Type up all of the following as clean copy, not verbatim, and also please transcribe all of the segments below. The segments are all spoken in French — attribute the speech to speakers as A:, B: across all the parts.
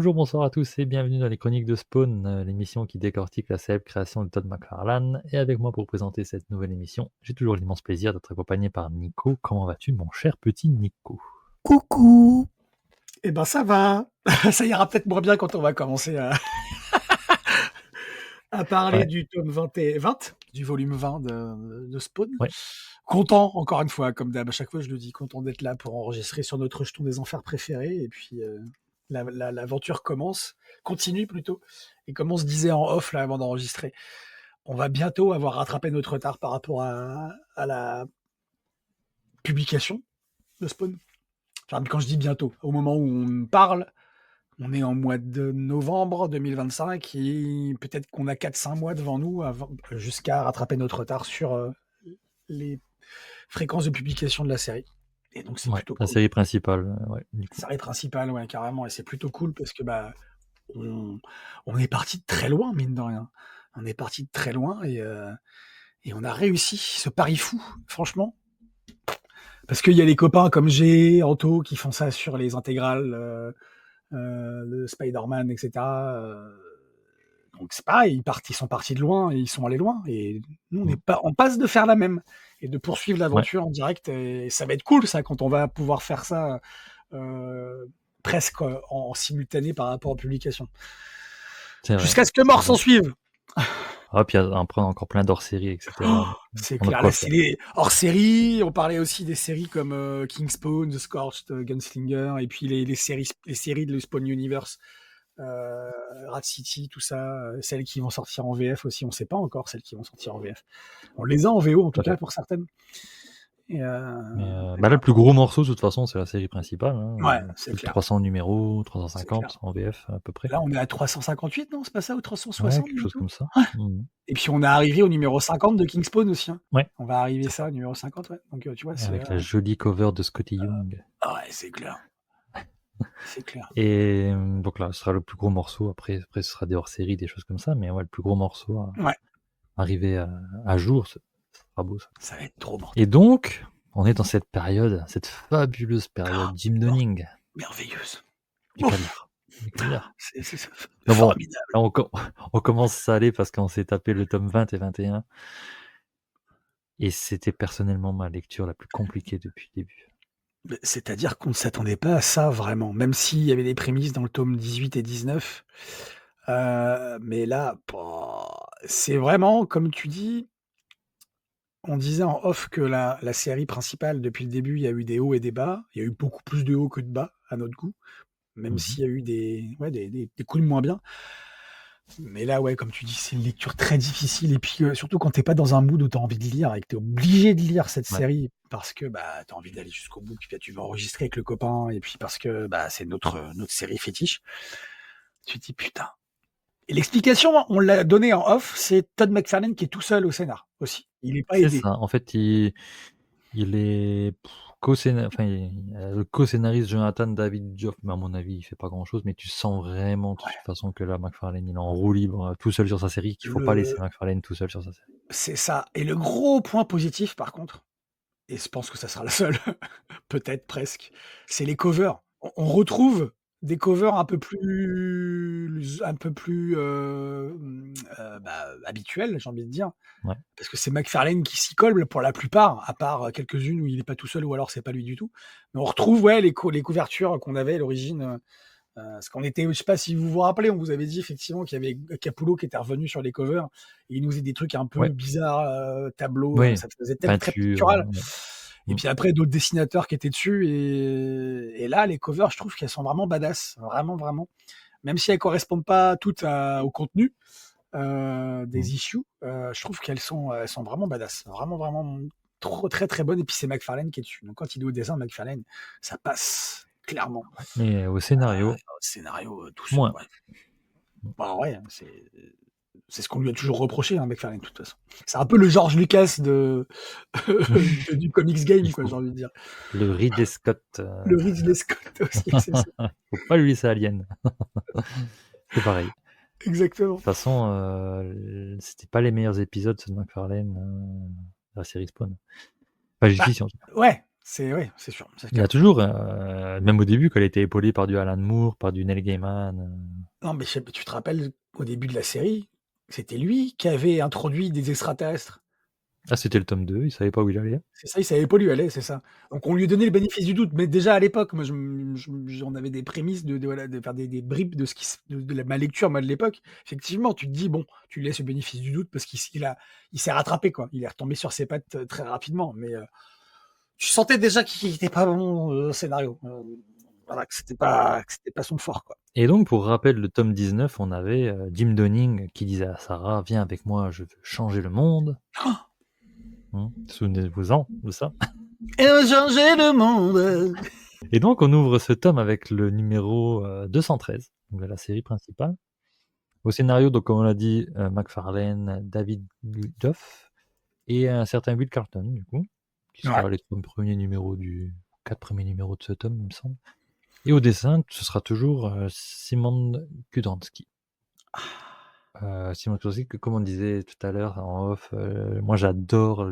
A: Bonjour, bonsoir à tous et bienvenue dans les Chroniques de Spawn, l'émission qui décortique la célèbre création de Todd McFarlane. Et avec moi pour présenter cette nouvelle émission, j'ai toujours l'immense plaisir d'être accompagné par Nico. Comment vas-tu, mon cher petit Nico?
B: Coucou. Eh ben ça va. Ça ira peut-être moins bien quand on va commencer à parler
A: Ouais,
B: du tome 20, du volume 20 de Spawn.
A: ouais,
B: Content, encore une fois, comme d'hab, à chaque fois je le dis, content d'être là pour enregistrer sur notre jeton des enfers préférés. Et puis l'aventure continue plutôt. Et comme on se disait en off là avant d'enregistrer, on va bientôt avoir rattrapé notre retard par rapport à la publication de Spawn. Enfin, quand je dis bientôt, au moment où on parle, on est en mois de novembre 2025 et peut-être qu'on a 4-5 mois devant nous jusqu'à rattraper notre retard sur les fréquences de publication de la série. Et donc c'est
A: ouais,
B: plutôt
A: la
B: cool.
A: série principale, ouais, du coup.
B: La série principale, ouais, carrément. Et c'est plutôt cool parce que on, on est parti de très loin, mine de rien. On est parti de très loin et on a réussi ce pari fou, franchement. Parce qu'il y a les copains comme G, Anto qui font ça sur les intégrales de Spider-Man, etc. Donc c'est pareil, ils sont partis de loin et ils sont allés loin. Et nous,
A: Mm.
B: on passe de faire la même et de poursuivre
A: Ouais,
B: l'aventure en direct. Et ça va être cool, ça, quand on va pouvoir faire ça euh, presque en simultané par rapport aux publications.
A: c'est vrai,
B: Jusqu'à ce que
A: c'est
B: mort
A: vrai.
B: s'en suive.
A: Ah, puis après, on a encore plein d'hors-séries, etc.
B: Oh,
A: Donc,
B: c'est
A: on a de
B: clair.
A: quoi
B: Là,
A: faire.
B: c'est les hors série. On parlait aussi des séries comme Kingspawn, The Scorched, Gunslinger, et puis les séries de le Spawn Universe. Rat City, tout ça, celles qui vont sortir en VF aussi, on sait pas encore celles qui vont sortir en VF. On les a en VO en
A: Tout
B: tout
A: à fait.
B: cas pour certaines. Et,
A: Mais
B: et
A: bah là,
B: voilà.
A: le plus gros morceau, de toute façon, c'est la série principale. Hein.
B: Ouais, c'est
A: Plus de
B: clair,
A: 300 numéros,
B: c'est clair.
A: 350 en VF à peu près.
B: Là, on est à 358, non? C'est pas ça, ou
A: Ouais,
B: 360
A: quelque chose
B: bientôt?
A: comme ça.
B: Ouais.
A: Mhm.
B: Et puis on est arrivé au numéro 50 de Kingspawn aussi. Hein.
A: Ouais,
B: On va arriver
A: c'est
B: ça
A: ça.
B: au numéro 50, ouais. Donc tu vois, c'est
A: Avec la jolie cover de Scotty Young.
B: ouais, c'est clair, c'est clair.
A: Et donc là, ce sera le plus gros morceau. Après ce sera des hors-séries, des choses comme ça. Mais ouais, le plus gros morceau
B: Ouais,
A: arrivé à jour, ce sera beau ça.
B: ça va être trop
A: Et
B: mortel.
A: donc, on est dans cette période, cette fabuleuse période
B: Oh,
A: Jim Donning
B: merveilleuse.
A: du
B: Ouf,
A: caviar. Du caviar.
B: c'est
A: Mais bon,
B: formidable.
A: là, on commence à aller parce qu'on s'est tapé le tome 20 et 21. Et c'était personnellement ma lecture la plus compliquée depuis le début.
B: C'est-à-dire qu'on ne s'attendait pas à ça vraiment, même s'il y avait des prémices dans le tome 18 et 19. Mais là, pouah, c'est vraiment, comme tu dis, on disait en off que la série principale, depuis le début, il y a eu des hauts et des bas. Il y a eu beaucoup plus de hauts que de bas, à notre goût, même
A: Mhm.
B: s'il y a eu des coups de moins bien. Mais là, ouais, comme tu dis, c'est une lecture très difficile. Et puis, surtout quand t'es pas dans un mood où t'as envie de lire et que t'es obligé de lire cette
A: Ouais.
B: série parce que bah, t'as envie d'aller jusqu'au bout, puis tu vas enregistrer avec le copain, et puis parce que bah, c'est notre série fétiche. Tu te dis putain. Et l'explication, on l'a donnée en off, c'est Todd McFarlane qui est tout seul au scénar aussi. Il n'est pas
A: C'est
B: aidé.
A: ça. En fait, il est le co-scénariste Jonathan David Joff, mais à mon avis, il fait pas grand-chose. Mais tu sens vraiment de toute
B: Ouais.
A: façon que là, McFarlane, il est en roue libre, tout seul sur sa série, qu'il faut pas laisser
B: Le...
A: McFarlane tout seul sur sa série.
B: C'est ça. Et le gros point positif, par contre, et je pense que ça sera le seul, peut-être presque, c'est les covers. On retrouve des covers un peu plus habituels, j'ai envie de dire,
A: Ouais.
B: parce que c'est McFarlane qui s'y colle pour la plupart, à part quelques-unes où il n'est pas tout seul ou alors c'est pas lui du tout. Mais on retrouve ouais les couvertures qu'on avait à l'origine. Parce qu'on était, je sais pas si vous vous rappelez, on vous avait dit effectivement qu'il y avait Capullo qui était revenu sur les covers et il nous faisait des trucs un peu
A: Ouais.
B: bizarres, tableaux,
A: Oui.
B: ça faisait très
A: Peinture.
B: pictural.
A: Ouais.
B: Et
A: Mm.
B: puis après d'autres dessinateurs qui étaient dessus et là les covers, je trouve qu'elles sont vraiment badass, vraiment vraiment. Même si elles correspondent pas toutes au contenu
A: Mm.
B: des issues, je trouve elles sont vraiment badass, vraiment vraiment trop très très bonnes. Et puis c'est McFarlane qui est dessus. Donc quand il est au dessin, McFarlane, ça passe clairement.
A: Mais au scénario,
B: Scénario tout seul.
A: moins.
B: Ouais. Bah ouais, c'est ce qu'on lui a toujours reproché, hein, McFarlane, de toute façon. C'est un peu le George Lucas du comics game,
A: Il
B: quoi, j'ai
A: faut
B: envie de dire.
A: le Ridley Scott.
B: Le Ridley Scott aussi, c'est ça.
A: Faut pas lui laisser Alien. C'est pareil. De
B: Exactement.
A: toute façon, c'était pas les meilleurs épisodes ceux de McFarlane, la série Spawn. Pas
B: Bah,
A: jusqu'ici en tout cas.
B: ouais. c'est sûr, c'est
A: Il y a
B: clair.
A: toujours, même au début, quand elle était épaulée par du Alan Moore, par du Neil Gaiman.
B: Non, mais tu te rappelles, au début de la série, c'était lui qui avait introduit des extraterrestres.
A: Ah, c'était le tome 2, il savait pas où il allait.
B: C'est ça, il savait pas où lui aller, c'est ça. Donc on lui donnait le bénéfice du doute, mais déjà à l'époque, moi on avait des prémices voilà, de faire des bribes de ce qui ma lecture moi de l'époque. Effectivement, tu te dis bon, tu lui laisses le bénéfice du doute parce il s'est rattrapé quoi. Il est retombé sur ses pattes très rapidement, mais tu sentais déjà qu'il était pas bon scénario. Voilà, que c'était pas son fort quoi.
A: Et donc, pour rappel, le tome 19, on avait Jim Donning qui disait à Sarah, viens avec moi, je veux changer le monde. Souvenez-vous-en de ça.
B: Et on va changer le monde.
A: Et donc, on ouvre ce tome avec le numéro 213, donc de la série principale. Au scénario, donc, comme on l'a dit, McFarlane, David Duff et un certain Will Carlton, du coup, qui
B: Ouais.
A: sera les 4 premiers numéros de ce tome, il me semble. Et au dessin, ce sera toujours Simon Kudanski. Simon Kudanski, que comme on disait tout à l'heure en off, moi j'adore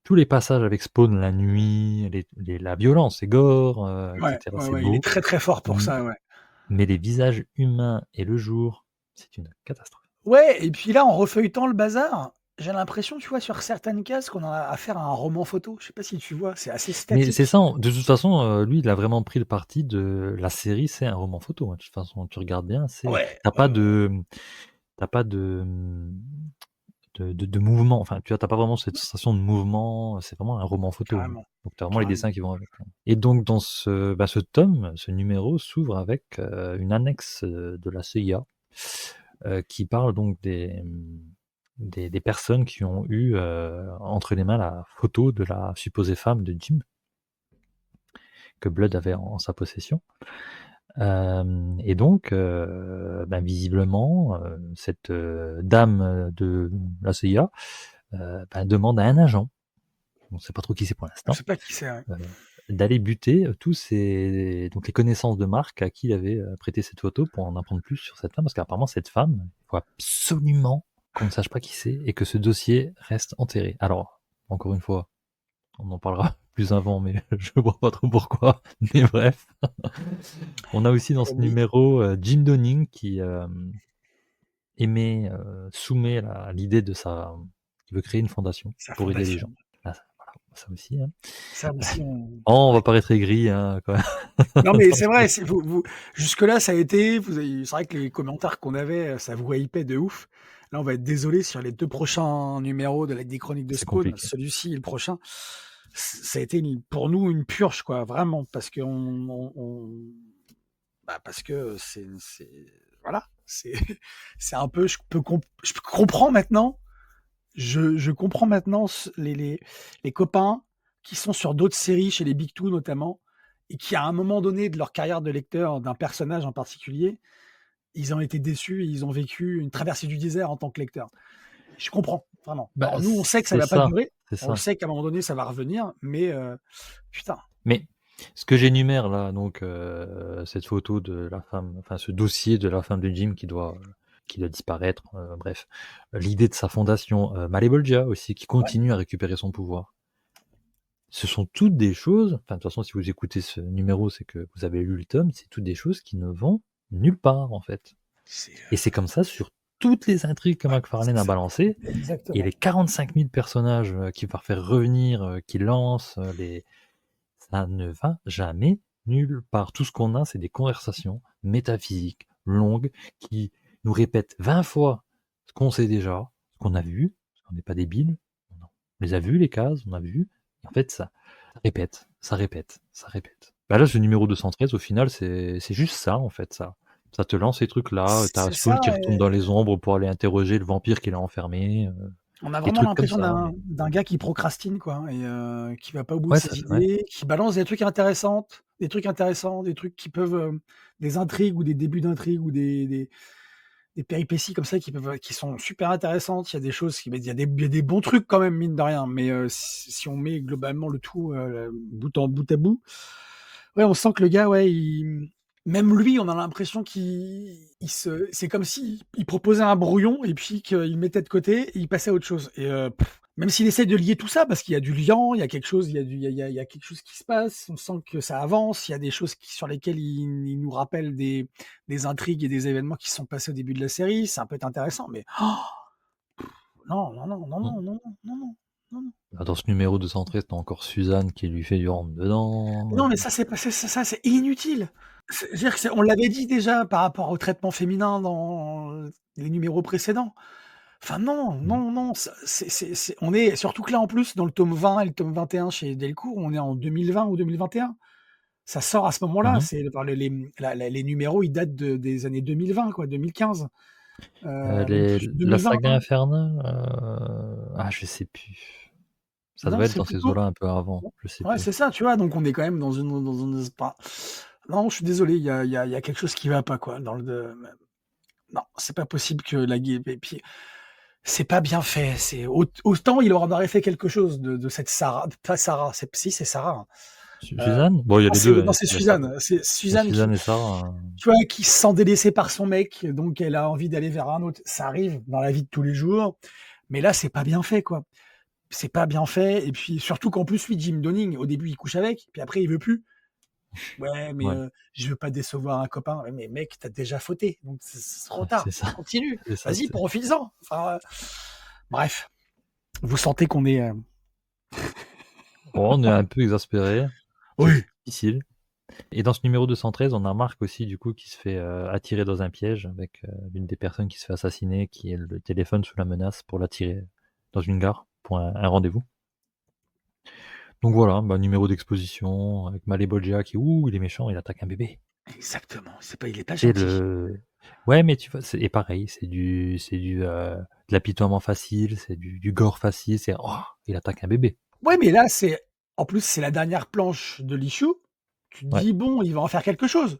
A: tous les passages avec Spawn la nuit, la violence, c'est gore,
B: Ouais,
A: etc.
B: ouais,
A: C'est
B: ouais, il est
A: beau.
B: très très fort pour ça, ouais.
A: Mais les visages humains et le jour, c'est une catastrophe.
B: Ouais, et puis là, en refeuilletant le bazar, j'ai l'impression, tu vois, sur certaines cases, qu'on a affaire à un roman photo. Je sais pas si tu vois, c'est assez
A: Mais c'est
B: statique.
A: ça, de toute façon, lui, il a vraiment pris le parti de la série, c'est un roman photo. De toute façon, tu regardes bien,
B: Ouais,
A: t'as
B: ouais,
A: pas
B: ouais, ouais.
A: t'as pas de mouvement. Enfin, tu vois, t'as pas vraiment cette sensation de mouvement. C'est vraiment un roman photo.
B: Carrément,
A: Donc, t'as vraiment les
B: carrément.
A: dessins qui vont avec. Et donc, dans ce tome, ce numéro s'ouvre avec une annexe de la CIA qui parle donc des personnes qui ont eu entre les mains la photo de la supposée femme de Jim que Blood avait en sa possession. Et donc, visiblement, cette dame de la CIA demande à un agent, on ne sait pas trop qui c'est pour
B: Je
A: l'instant,
B: sais pas qui c'est, ouais.
A: euh, d'aller buter donc les connaissances de Marc à qui il avait prêté cette photo pour en apprendre plus sur cette femme, parce qu'apparemment cette femme, il faut absolument qu'on ne sache pas qui c'est et que ce dossier reste enterré. Alors, encore une fois, on en parlera plus avant, mais je vois pas trop pourquoi. Mais bref. On a aussi dans ce
B: Oui,
A: numéro Jim Donning qui soumet l'idée de qui veut créer une fondation
B: sa
A: pour aider les
B: fondation.
A: gens. Ah, voilà, ça aussi. Hein.
B: Ça aussi,
A: Oh, on va
B: ouais.
A: paraître aigri, hein, quand même.
B: Non, mais c'est vrai, jusque-là, ça a été, c'est vrai que les commentaires qu'on avait, ça vous hypait de ouf. Là, on va être désolé sur les 2 prochains numéros des Chroniques de
A: C'est
B: Spawn,
A: compliqué.
B: celui-ci et le prochain. Ça a été pour nous une purge, quoi, vraiment, parce que parce que voilà, c'est, c'est un peu, je comprends maintenant, je comprends maintenant les copains qui sont sur d'autres séries, chez les Big Two notamment, et qui, à un moment donné de leur carrière de lecteur d'un personnage en particulier, ils ont été déçus et ils ont vécu une traversée du désert en tant que lecteur. Je comprends, vraiment. Alors nous, on sait que ça
A: C'est
B: va pas
A: ça,
B: durer,
A: c'est
B: on le
A: ça.
B: sait qu'à un moment donné, ça va revenir, mais putain.
A: Mais ce que j'énumère là, donc cette photo de la femme, enfin ce dossier de la femme de Jim qui doit disparaître, bref, l'idée de sa fondation, Malebolgia aussi, qui
B: Ouais,
A: continue à récupérer son pouvoir. Ce sont toutes des choses, enfin de toute façon si vous écoutez ce numéro, c'est que vous avez lu le tome, c'est toutes des choses qui ne vont nulle part en fait.
B: c'est
A: Et c'est comme ça sur toutes les intrigues que
B: ouais, c'est
A: McFarlane a
B: ça.
A: balancées, et
B: Exactement.
A: les 45 000 personnages qu'il va faire revenir, qu'il lance, ça ne va jamais nulle part. Tout ce qu'on a, c'est des conversations métaphysiques, longues, qui nous répètent 20 fois ce qu'on sait déjà, ce qu'on a vu, parce qu'on n'est pas débiles, on les a vus les cases, on a vu, et en fait ça répète, ça répète, ça répète. Bah là, ce numéro 213, au final, c'est juste ça, en fait, ça. Ça te lance ces trucs-là, t'as
B: C'est ça,
A: Spawn qui retourne dans les ombres pour aller interroger le vampire qu'il a enfermé,
B: on a
A: des
B: vraiment
A: trucs comme
B: l'impression
A: ça, mais
B: d'un gars qui procrastine, quoi, et qui va pas au bout de
A: ouais,
B: ses
A: ouais.
B: idées, qui balance des trucs intéressants, des trucs qui peuvent, des intrigues ou des débuts d'intrigues ou des péripéties comme ça qui sont super intéressantes. Il y a des choses il y a des bons trucs quand même, mine de rien, mais si on met globalement le tout, bout à bout, ouais, on sent que le gars, ouais, même lui, on a l'impression c'est comme si il proposait un brouillon et puis qu'il mettait de côté et il passait à autre chose. Et Même s'il essaie de lier tout ça, parce qu'il y a du lien, il y a quelque chose, il y a quelque chose qui se passe, on sent que ça avance, il y a des choses sur lesquelles il nous rappelle des intrigues et des événements qui se sont passés au début de la série, ça peut être intéressant, mais non, non, non, non,
A: Mm.
B: non, non, non, non, non, non.
A: Bah, dans ce numéro 213, t'as encore Suzanne qui lui fait du rentre-dedans.
B: Non, mais ça, c'est inutile. C'est-à-dire que on l'avait dit déjà par rapport au traitement féminin dans les numéros précédents. Enfin non,
A: Mm.
B: non, non, on est surtout que là en plus dans le tome 20 et le tome 21 chez Delcourt, on est en 2020 ou 2021. Ça sort à ce moment-là.
A: Mhm.
B: C'est les numéros, ils datent des années 2020, quoi, 2015. Donc
A: La
B: 2020.
A: saga infernale, je sais plus. Ça
B: Non,
A: devait être
B: c'est
A: dans ces
B: plutôt.
A: eaux-là un peu avant, je sais
B: Ouais,
A: plus.
B: c'est ça, tu vois. Donc on est quand même dans une. Non, je suis désolé, il y a quelque chose qui va pas, quoi. Non, c'est pas possible que la guerre. Et puis, c'est pas bien fait. Autant il aurait fait quelque chose de cette Sarah. Pas Sarah, si c'est Sarah. Hein.
A: Suzanne? Bon, il y a
B: Non,
A: les deux, hein.
B: non, c'est Suzanne. C'est
A: Il y a
B: Suzanne qui,
A: Suzanne et Sarah.
B: tu vois, qui se sent délaissée par son mec, donc elle a envie d'aller vers un autre. Ça arrive dans la vie de tous les jours, mais là, c'est pas bien fait, quoi. C'est pas bien fait, et puis surtout qu'en plus, lui, Jim Donning, au début, il couche avec, puis après, il veut plus. Ouais, mais
A: Ouais,
B: je veux pas décevoir un copain. Ouais, mais mec, t'as déjà fauté, donc c'est trop
A: c'est
B: tard.
A: ça.
B: Continue.
A: C'est ça.
B: Vas-y, profites-en. Enfin, bref, vous sentez qu'on est.
A: Bon, on est un peu exaspéré.
B: Oui.
A: C'est difficile. Et dans ce numéro 213, on a Marc aussi, du coup, qui se fait attirer dans un piège avec l'une des personnes qui se fait assassiner, qui est le téléphone sous la menace pour l'attirer dans une gare pour un rendez-vous. Donc voilà, numéro d'exposition avec Malebogia qui, il est méchant, il attaque un bébé.
B: Exactement. Il est pas
A: C'est
B: gentil.
A: le. Ouais, mais tu vois, et pareil, de l'apitoiement facile, c'est du gore facile, il attaque un bébé.
B: Ouais, mais là, en plus, c'est la dernière planche de l'issue. Tu te
A: Ouais,
B: dis, bon, il va en faire quelque chose.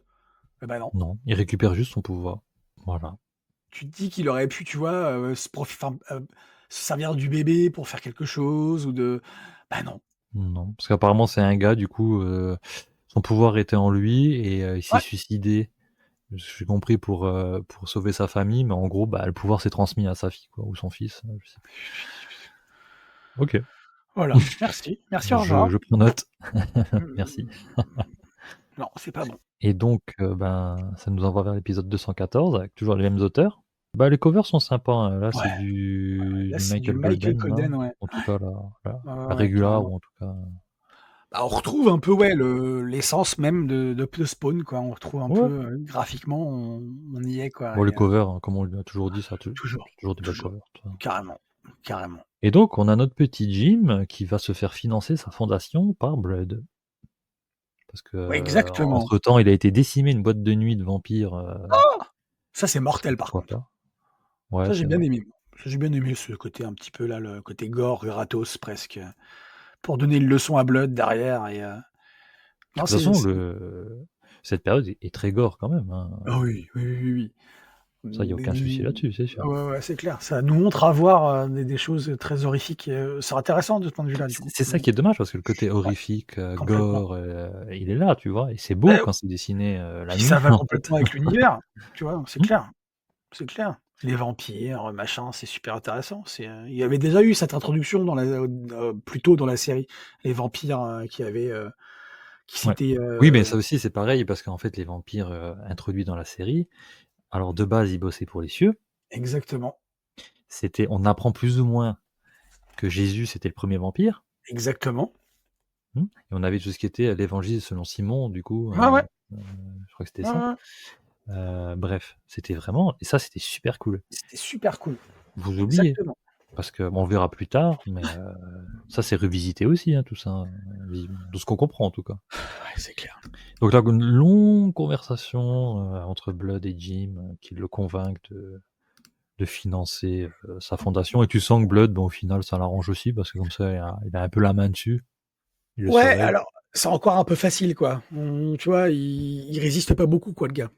B: Eh ben non.
A: non, il récupère juste son pouvoir. Voilà.
B: Tu te dis qu'il aurait pu, tu vois, se servir du bébé pour faire quelque chose ou de. Ben non.
A: Non, parce qu'apparemment c'est un gars, du coup, son pouvoir était en lui et il s'est
B: Ouais.
A: suicidé. J'ai compris pour sauver sa famille, mais en gros, le pouvoir s'est transmis à sa fille, quoi, ou son fils, je sais plus. Ok,
B: Voilà. Merci. Merci, au revoir.
A: je prends note. Merci.
B: Mmh. Non, c'est pas bon.
A: Et donc, ça nous envoie vers l'épisode 214 avec toujours les mêmes auteurs. Les covers sont sympas, hein. Là, c'est
B: Ouais.
A: du
B: Là, c'est du
A: Michael
B: Michael
A: Golden, là.
B: Colden, ouais.
A: En tout cas,
B: Ouais, ouais,
A: la
B: ouais,
A: régular,
B: carrément.
A: ou en tout cas.
B: Bah, on retrouve un peu, ouais, l'essence même de Spawn, quoi. On retrouve un peu,
A: Ouais.
B: graphiquement, on y est, quoi.
A: Bon, les
B: Et,
A: covers, hein, comme on l'a toujours dit,
B: toujours,
A: c'est toujours des belles
B: toujours.
A: covers, tout ça.
B: Carrément, carrément.
A: Et donc, on a notre petit Jim qui va se faire financer sa fondation par Blood. Parce
B: Ouais,
A: que,
B: exactement.
A: entre-temps, il a été décimé une boîte de nuit de vampires.
B: Ça, c'est mortel, par
A: Pourquoi
B: contre.
A: pas? Ouais,
B: Ça, j'ai
A: c'est
B: bien
A: vrai.
B: aimé. Ça, j'ai bien aimé ce côté un petit peu là, le côté gore, gratos presque, pour donner une leçon à Blood derrière et
A: De
B: non,
A: toute façon, cette période est très gore quand même, hein.
B: ah oui, oui, oui, oui.
A: Ça, il n'y a aucun souci
B: Mmh,
A: là-dessus, c'est sûr.
B: ouais, ouais, c'est clair. Ça nous montre à voir, des choses très horrifiques et c'est intéressant de ce point de vue-là, du coup.
A: C'est ça qui est dommage parce que le côté
B: Ouais,
A: horrifique,
B: complètement.
A: gore, il est là, tu vois? Et c'est beau
B: Beh,
A: quand c'est dessiné, la
B: puis ça
A: nuit,
B: va
A: en fait.
B: complètement avec l'univers, tu vois? C'est
A: Mmh,
B: clair, c'est clair. Les vampires, machin, c'est super intéressant. Il y avait déjà eu cette introduction plus tôt dans la série. Les vampires, qui
A: ouais.
B: s'étaient,
A: Oui, mais ça aussi, c'est pareil parce qu'en fait, les vampires, introduits dans la série, alors de base, ils bossaient pour les cieux.
B: exactement,
A: On apprend plus ou moins que Jésus, c'était le premier vampire.
B: exactement.
A: Et on avait tout ce qui était l'Évangile selon Simon, du coup,
B: Ouais, ouais,
A: je crois que c'était
B: ouais,
A: ça.
B: ouais.
A: Bref, c'était vraiment et ça, c'était super cool.
B: C'était super cool.
A: Vous oubliez,
B: Exactement.
A: parce que on verra plus tard, mais ça, c'est revisité aussi, hein, tout ça, de ce qu'on comprend, en tout cas.
B: Ouais, c'est clair.
A: Donc là, une longue conversation, entre Blood et Jim, qui le convainquent de financer, sa fondation et tu sens que Blood, au final, ça l'arrange aussi parce que comme ça, il a un peu la main dessus. Il le
B: Ouais,
A: surveille.
B: alors, c'est encore un peu facile, quoi. Tu vois, il résiste pas beaucoup, quoi, le gars.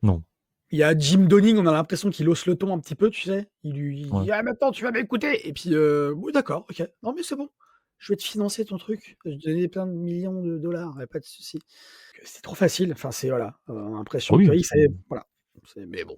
A: Non,
B: Il y a Jim Donning, on a l'impression qu'il hausse le ton un petit peu, tu sais. Il
A: ouais.
B: dit: «Ah, maintenant, tu vas m'écouter!» Et puis, oui, d'accord, OK. Non, mais c'est bon. Je vais te financer ton truc. Je vais te donner plein de millions de dollars, y a pas de souci. C'est trop facile. Enfin, c'est voilà,
A: Ah
B: l'impression
A: oui,
B: qu'il sait voilà. Mais bon,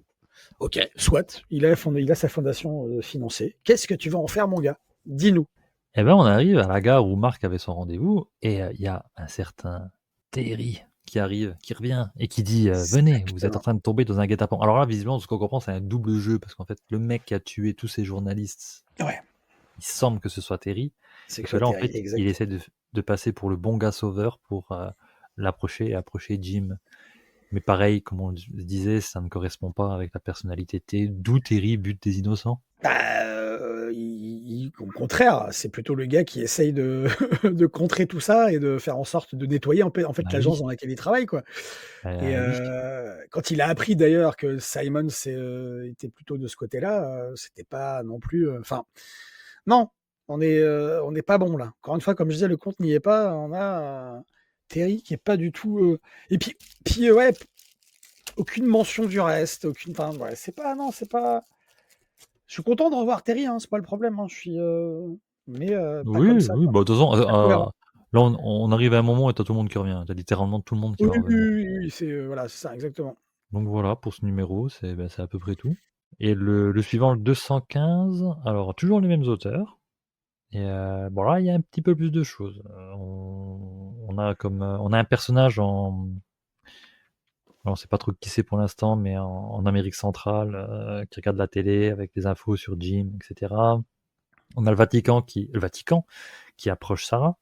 B: OK, soit. Il a sa fondation, financée. Qu'est-ce que tu vas en faire, mon gars? Dis-nous.
A: Eh ben, on arrive à la gare où Marc avait son rendez-vous et il y a un certain Terry qui arrive, qui revient et qui dit venez, vous êtes en
B: Exactement.
A: train de tomber dans un guet-apens. Alors là, visiblement, ce qu'on comprend, c'est un double jeu parce qu'en fait, le mec qui a tué tous ces journalistes,
B: Ouais,
A: il semble que ce soit Terry
B: c'est
A: et
B: que
A: que
B: soit
A: là, en
B: Terry,
A: fait, il
B: exactement.
A: essaie de passer pour le bon gars sauveur pour l'approcher et approcher Jim. Mais pareil, comme on le disait, ça ne correspond pas avec la personnalité de Terry. D'où Terry bute des innocents.
B: Bah, au contraire, c'est plutôt le gars qui essaye de de contrer tout ça et de faire en sorte de nettoyer en fait
A: Bah
B: l'agence
A: oui,
B: dans laquelle il travaille, quoi. Et
A: oui.
B: quand il a appris d'ailleurs que Simon était plutôt de ce côté-là, c'était pas non plus, enfin, non, on n'est pas bon là. Encore une fois, comme je disais, le compte n'y est pas. On a Terry qui est pas du tout, et puis ouais, aucune mention du reste, aucune, enfin, ouais, c'est pas, non, c'est pas, je suis content de revoir Terry, hein, c'est pas le problème, hein, je suis, mais pas comme
A: Oui,
B: ça,
A: oui,
B: quoi.
A: bah, de toute façon,
B: Pas cohérent.
A: là, on arrive à un moment et tu tout le monde qui revient. Tu littéralement tout le monde qui
B: Oui,
A: va
B: oui,
A: revenir.
B: oui, oui, c'est, voilà, c'est ça, exactement.
A: Donc voilà, pour ce numéro, c'est à peu près tout. Et le suivant, le 215, alors toujours les mêmes auteurs. Et bon là, il y a un petit peu plus de choses. On a un personnage on sait pas trop qui c'est pour l'instant, mais en Amérique centrale, qui regarde la télé avec des infos sur Jim, etc. On a le Vatican qui approche Sarah.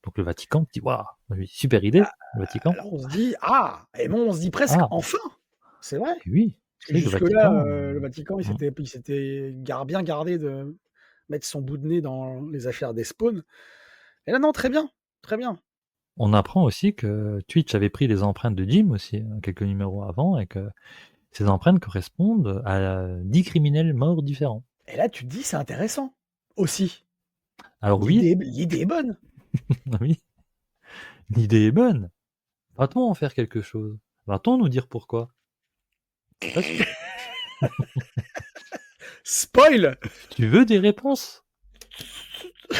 A: Donc le Vatican qui dit waouh, oui, super idée, le Vatican.
B: Là, on se dit: «Ah!» et bon, on se dit presque:
A: Ah,
B: «Enfin!» C'est vrai,
A: et oui,
B: parce que
A: c'est le
B: jusque-là,
A: Vatican.
B: le Vatican,
A: Mm.
B: il s'était bien gardé de mettre son bout de nez dans les affaires des spawns. Et là, non, très bien, très bien.
A: On apprend aussi que Twitch avait pris les empreintes de Jim aussi, quelques numéros avant, et que ces empreintes correspondent à 10 criminels morts différents.
B: Et là, tu te dis: «C'est intéressant, aussi».
A: Alors oui,
B: L'idée est bonne.
A: oui, l'idée est bonne. Va-t-on en faire quelque chose? Va-t-on nous dire pourquoi? C'est pas sûr.
B: Spoil!
A: Tu veux des réponses?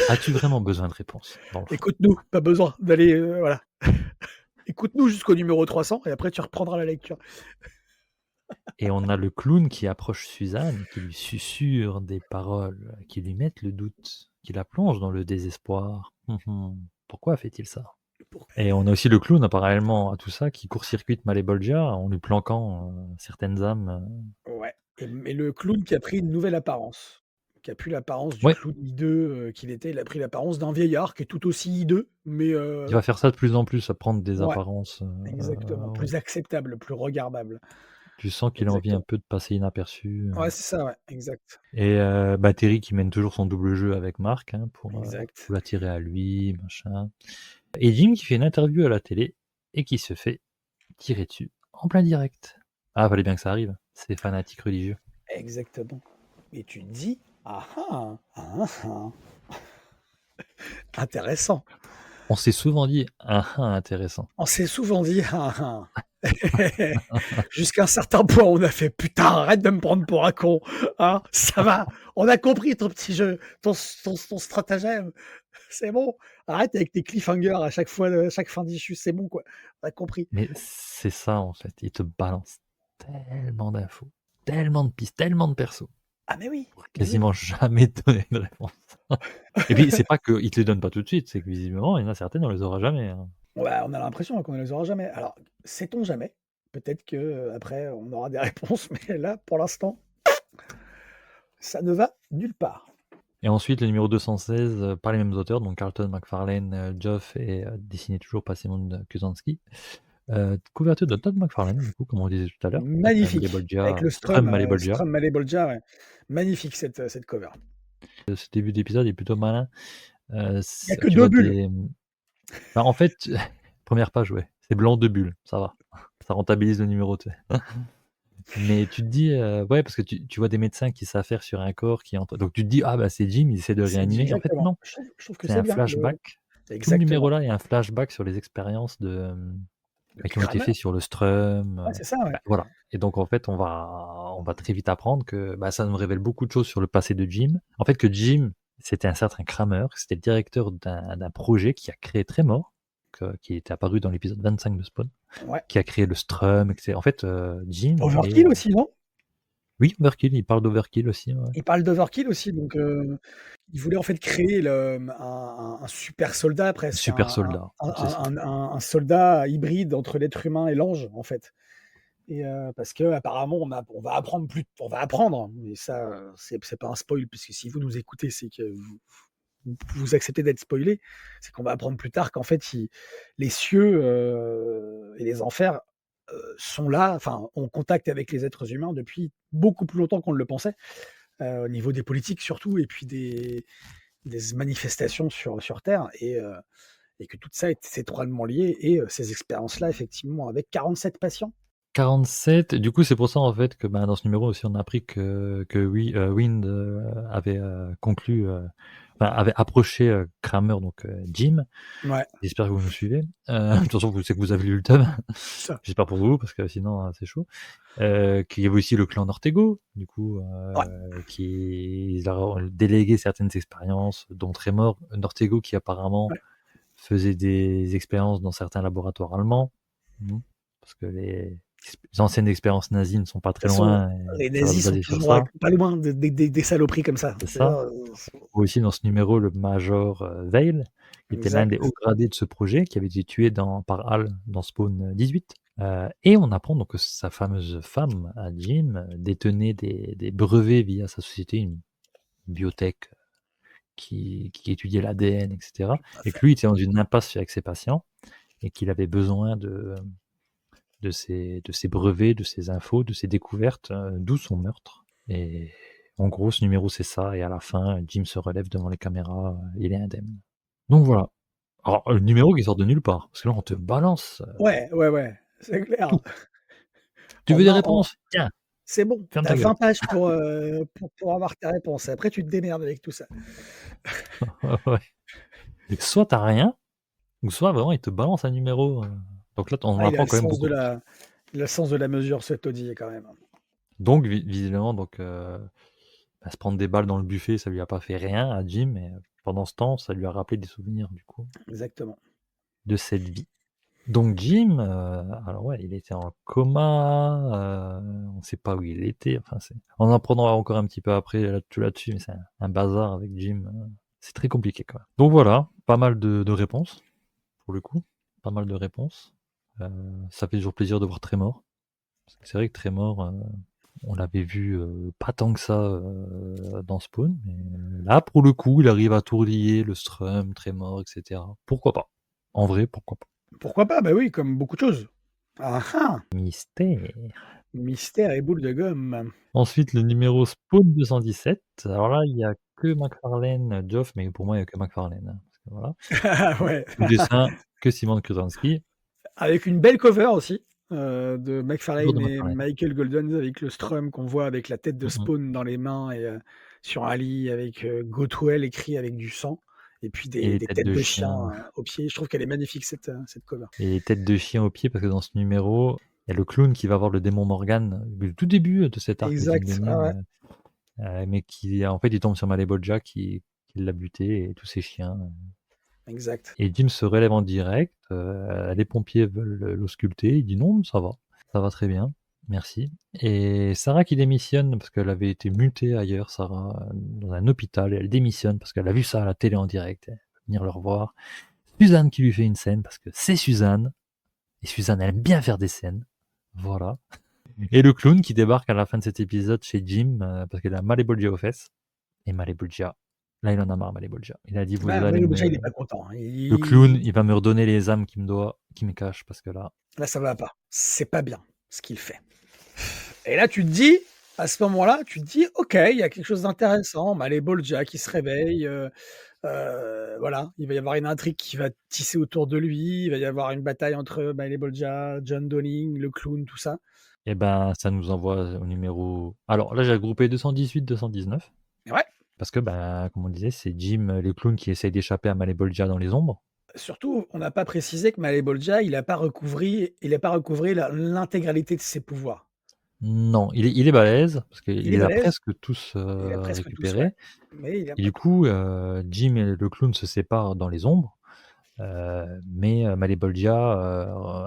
A: As-tu vraiment besoin de réponses, dans le fond?
B: Écoute-nous, pas besoin d'aller, voilà. Écoute-nous jusqu'au numéro 300 et après tu reprendras la lecture.
A: Et on a le clown qui approche Suzanne, qui lui susurre des paroles, qui lui mettent le doute, qui la plonge dans le désespoir. Pourquoi fait-il ça?
B: Pour
A: Et on a aussi le clown, parallèlement à tout ça, qui court-circuite Malebolgia en lui planquant certaines âmes.
B: Ouais, mais le clown qui a pris une nouvelle apparence, qui a plus l'apparence du
A: Ouais,
B: clown hideux, qu'il était. Il a pris l'apparence d'un vieillard qui est tout aussi hideux, mais
A: il va faire ça de plus en plus, à prendre des
B: ouais,
A: apparences.
B: exactement,
A: Ouais.
B: plus acceptable, plus regardable.
A: Tu sens qu'il a envie un
B: Exactement.
A: peu de passer inaperçu.
B: Ouais, c'est ça, ouais, exact,
A: Et bah, Terry qui mène toujours son double jeu avec Marc, hein,
B: exact.
A: pour l'attirer à lui, machin. Et Jim qui fait une interview à la télé et qui se fait tirer dessus en plein direct. Ah, fallait bien que ça arrive. C'est fanatique religieux.
B: Exactement. Et tu te dis: «Ah ah, ah ah, intéressant».
A: On s'est souvent dit intéressant.
B: On s'est souvent dit: «Ah ah». Jusqu'à un certain point, on a fait: «Putain, arrête de me prendre pour un con, hein, ça va, on a compris ton petit jeu, ton stratagème, c'est bon, arrête avec tes cliffhangers à chaque fois, chaque fin d'issue, c'est bon quoi, on a compris».
A: Mais c'est ça en fait. Il te balance tellement d'infos, tellement de pistes, tellement de persos,
B: Ah mais oui,
A: pour
B: mais oui.
A: quasiment jamais te donner de réponse. Et puis c'est pas qu'il te les donne pas tout de suite, c'est que visiblement il y en a certaines on les aura jamais, hein.
B: Ouais, on a l'impression qu'on ne les aura jamais. Alors, sait-on jamais? Peut-être que, après on aura des réponses, mais là, pour l'instant, ça ne va nulle part.
A: Et ensuite le numéro 216 par les mêmes auteurs, donc Carlton McFarlane, Geoff et dessiné toujours par Simon Kusanski. Couverture de Todd McFarlane, du coup, comme on disait tout à l'heure, avec
B: Magnifique, avec
A: Malebolgia,
B: le
A: Strum Malebolgia.
B: Strum Malebolgia, ouais. Magnifique cette cover.
A: Ce début d'épisode est plutôt malin.
B: Il y a que
A: Tu
B: 2
A: vois
B: bulles.
A: des. Bah, en fait, première page, ouais, c'est blanc de bulles, ça va. Ça rentabilise le numéro, tu sais. Mais tu te dis, ouais, parce que tu vois des médecins qui savent faire sur un corps qui entre. Donc tu te dis, ah bah c'est Jim, il essaie de
B: C'est dit
A: réanimer. Et en fait,
B: exactement.
A: non,
B: Je trouve que
A: c'est
B: c'est
A: un
B: bien le
A: flashback. Tout le
B: exactement.
A: numéro là est un flashback sur les expériences
B: Le
A: qui ont été
B: Kramer,
A: faites sur le Strum.
B: ouais, c'est ça, ouais.
A: Bah, voilà. Et donc en fait, on va très vite apprendre que bah, ça nous révèle beaucoup de choses sur le passé de Jim. En fait, que Jim, c'était un certain Kramer, c'était le directeur d'un projet qui a créé Tremor, qui était apparu dans l'épisode 25 de Spawn,
B: Ouais.
A: qui a créé le Strum, etc. En fait, Jim est
B: Overkill aussi, non?
A: Oui, Overkill, il parle d'Overkill aussi, ouais.
B: Il parle d'Overkill aussi, donc il voulait en fait créer un super soldat presque,
A: Super soldat, c'est ça.
B: un soldat hybride entre l'être humain et l'ange, en fait. Et parce qu'apparemment on va apprendre, mais ça, c'est pas un spoil, puisque si vous nous écoutez, c'est que vous acceptez d'être spoilé. C'est qu'on va apprendre plus tard qu'en fait, les cieux et les enfers sont là, enfin, en contact avec les êtres humains depuis beaucoup plus longtemps qu'on ne le pensait, au niveau des politiques surtout, et puis des manifestations sur Terre, et que tout ça est étroitement lié, et ces expériences-là, effectivement, avec 47 patients.
A: 47, du coup, c'est pour ça en fait que bah, dans ce numéro aussi, on a appris que oui, Wind avait conclu, enfin, avait approché Kramer, donc Jim.
B: Ouais,
A: J'espère que vous nous suivez. De toute façon, c'est que vous avez lu le tome.
B: c'est ça.
A: J'espère pour vous, parce que sinon, c'est chaud. Qu'il y avait aussi le clan Nortego, du coup,
B: Ouais,
A: qui leur a délégué certaines expériences, dont Tremor, Nortego, qui apparemment
B: ouais.
A: faisait des expériences dans certains laboratoires allemands. Mhm. Parce que les anciennes expériences nazies ne sont pas
B: De
A: très
B: toute façon,
A: loin, et
B: les
A: ça va se
B: nazis sont
A: baser sur
B: toujours
A: ça.
B: pas loin des saloperies comme ça.
A: C'est
B: C'est-à-dire,
A: ça. Aussi dans ce numéro, le Major Vale, qui était l'un des
B: exact.
A: hauts gradés de ce projet, qui avait été tué par Hal dans Spawn 18. Et on apprend donc que sa fameuse femme, à Jim, détenait des brevets via sa société, une biotech qui étudiait l'ADN, etc.
B: Tout à
A: Et que
B: fait.
A: lui était dans une impasse avec ses patients et qu'il avait besoin de ses brevets, de ses infos, de ses découvertes, d'où son meurtre. Et en gros, ce numéro, c'est ça. Et à la fin, Jim se relève devant les caméras, il est indemne. Donc voilà. Alors, le numéro qui sort de nulle part, parce que là, on te balance
B: Ouais, ouais, ouais, c'est clair.
A: tout. Tu veux des
B: En
A: réponses? Tiens,
B: C'est bon,
A: ferme
B: tu as
A: ta gueule.
B: 20 pages pour avoir tes réponses. Après, tu te démerdes avec tout ça.
A: Ouais. Soit t'as rien, ou soit vraiment, il te balance un numéro. Donc là, on en
B: Ah, il a
A: apprend quand même beaucoup plus.
B: le sens de la mesure, ce taudis, quand même.
A: Donc, visiblement, bah, se prendre des balles dans le buffet, ça lui a pas fait rien à Jim, mais pendant ce temps, ça lui a rappelé des souvenirs, du coup,
B: Exactement.
A: de cette vie. Donc Jim, alors ouais, il était en coma, on ne sait pas où il était. Enfin, on en prendra encore un petit peu après là-dessus, mais c'est un bazar avec Jim. C'est très compliqué quand même. Donc voilà, pas mal de réponses pour le coup, pas mal de réponses. Ça fait toujours plaisir de voir Tremor. Parce que c'est vrai que Tremor, on l'avait vu pas tant que ça dans Spawn, mais là pour le coup, il arrive à tout relier, le Strum, Tremor, etc. Pourquoi pas? En vrai, pourquoi pas?
B: Pourquoi pas? Bah oui, comme beaucoup de choses. Ah ah!
A: Mystère.
B: Mystère et boule de gomme.
A: Ensuite, le numéro Spawn 217. Alors là, il y a que McFarlane, Geoff, mais pour moi, il y a que McFarlane, hein, parce que voilà.
B: Ah ouais.
A: Au dessin, que Simon Kudranski,
B: Avec une belle cover aussi, de
A: toujours
B: McFarlane
A: de
B: et
A: McFarlane.
B: Michael Golden avec le Strum qu'on voit avec la tête de
A: Mmh mh.
B: Spawn dans les mains, et sur Ali avec Go to Hell écrit avec du sang, et puis
A: Et les
B: des
A: têtes
B: têtes
A: de
B: de chien
A: chien
B: aux pieds. Je trouve qu'elle est magnifique cette cover.
A: et les têtes de chien aux pieds, parce que dans ce numéro, il y a le clown qui va voir le démon Morgan, le tout début de cet arc de Team
B: Exact, ouais,
A: Denim,
B: ouais,
A: mais qui, en fait, il tombe sur Maleboja qui l'a buté et tous ses chiens.
B: exact.
A: Et Jim se relève en direct, les pompiers veulent l'ausculter, il dit: «Non, ça va très bien, merci». Et Sarah qui démissionne parce qu'elle avait été mutée ailleurs, Sarah, dans un hôpital, et elle démissionne parce qu'elle a vu ça à la télé en direct, elle veut venir le revoir. Suzanne qui lui fait une scène parce que c'est Suzanne, et Suzanne elle aime bien faire des scènes, voilà. Et le clown qui débarque à la fin de cet épisode chez Jim, parce qu'il a Malebolgia aux fesses, et Malebolgia, là il en a marre Malebolgia. Il a dit: «Vous
B: Bah,
A: allez
B: Mario Boccia,
A: me
B: il est pas content, hein.
A: Le clown, il va me redonner les âmes qu'il me doit, qu'il me cache, parce que là,
B: Là, ça va pas. C'est pas bien ce qu'il fait. Et là, tu te dis, à ce moment-là, tu te dis: «OK, il y a quelque chose d'intéressant». Malé Bolgia qui se réveille, voilà, il va y avoir une intrigue qui va tisser autour de lui, il va y avoir une bataille entre Malé Bolgia, John Downing, le clown, tout ça.
A: eh ben, ça nous envoie au numéro. Alors là, j'ai regroupé 218, 219,
B: Et ouais,
A: parce que, ben, comme on disait, c'est Jim, le clown, qui essaye d'échapper à Malebolgia dans les ombres.
B: surtout, on n'a pas précisé que Malé Bolgia, il a pas recouvré l'intégralité de ses pouvoirs.
A: Non, il est balèze, parce qu'il
B: Il est
A: les a
B: balèze,
A: presque tous
B: il a presque tous, ouais,
A: récupérés.
B: mais il a
A: Et
B: pas
A: du
B: tout.
A: coup, Jim et le clown se séparent dans les ombres, mais Malebolgia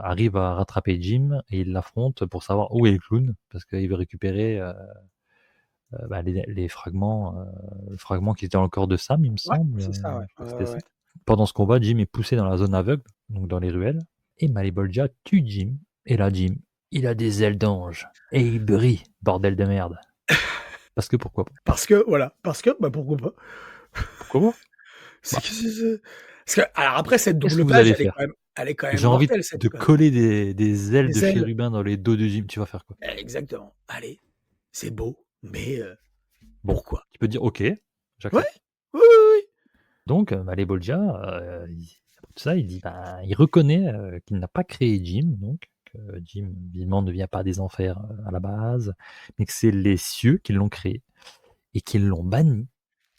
A: arrive à rattraper Jim et il l'affronte pour savoir où est le clown, parce qu'il veut récupérer le fragment qui était dans le corps de Sam, il me
B: Ouais,
A: semble.
B: c'est ça, ouais.
A: Je crois que c'était ça.
B: Ouais.
A: Pendant ce combat, Jim est poussé dans la zone aveugle, donc dans les ruelles, et Malebolgia tue Jim. Et là, Jim, il a des ailes d'ange. Et il brille, bordel de merde. Parce que pourquoi pas?
B: Parce que, voilà, bah pourquoi pas.
A: Pourquoi pas? Bah,
B: Parce que, alors après, cette
A: qu'est-ce
B: double
A: que vous
B: page,
A: allez faire?
B: elle est quand même
A: J'ai envie
B: mortelle, cette
A: de coller des ailes de
B: des ailes.
A: chérubin dans les dos de Jim. Tu vas faire quoi?
B: Exactement. Allez, c'est beau, mais
A: Bon,
B: pourquoi?
A: tu peux dire ok,
B: Ouais,
A: j'accepte.
B: oui, oui, oui.
A: Donc, Malebolgia, tout ça, il reconnaît qu'il n'a pas créé Jim, donc que Jim, évidemment, ne vient pas des enfers à la base, mais que c'est les cieux qui l'ont créé et qui l'ont banni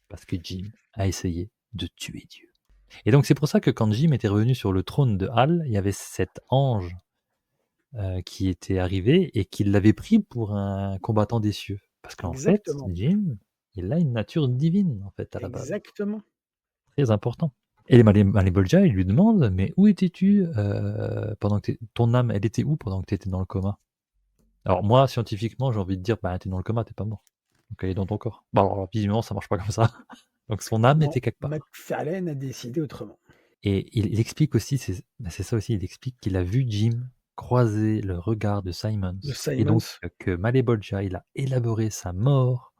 A: parce que Jim a essayé de tuer Dieu. Et donc, c'est pour ça que quand Jim était revenu sur le trône de Hal, il y avait cet ange qui était arrivé et qui l'avait pris pour un combattant des cieux. Parce qu'en fait,
B: Exactement.
A: Jim, il a une nature divine, en fait, à la base.
B: Exactement.
A: Très important. Et Malebolgia, il lui demande, mais où étais-tu pendant que ton âme, elle était où pendant que tu étais dans le coma? Alors moi, scientifiquement, j'ai envie de dire, bah t'es dans le coma, t'es pas mort. Donc elle est dans ton corps. Bah alors visiblement, ça marche pas comme ça. Donc son âme
B: Non,
A: était quelque part.
B: McFarlane a décidé autrement.
A: Et il explique aussi, c'est ça aussi, il explique qu'il a vu Jim croiser le regard de Simons.
B: De
A: Et donc
B: Simons.
A: que Malebolgia, il a élaboré sa mort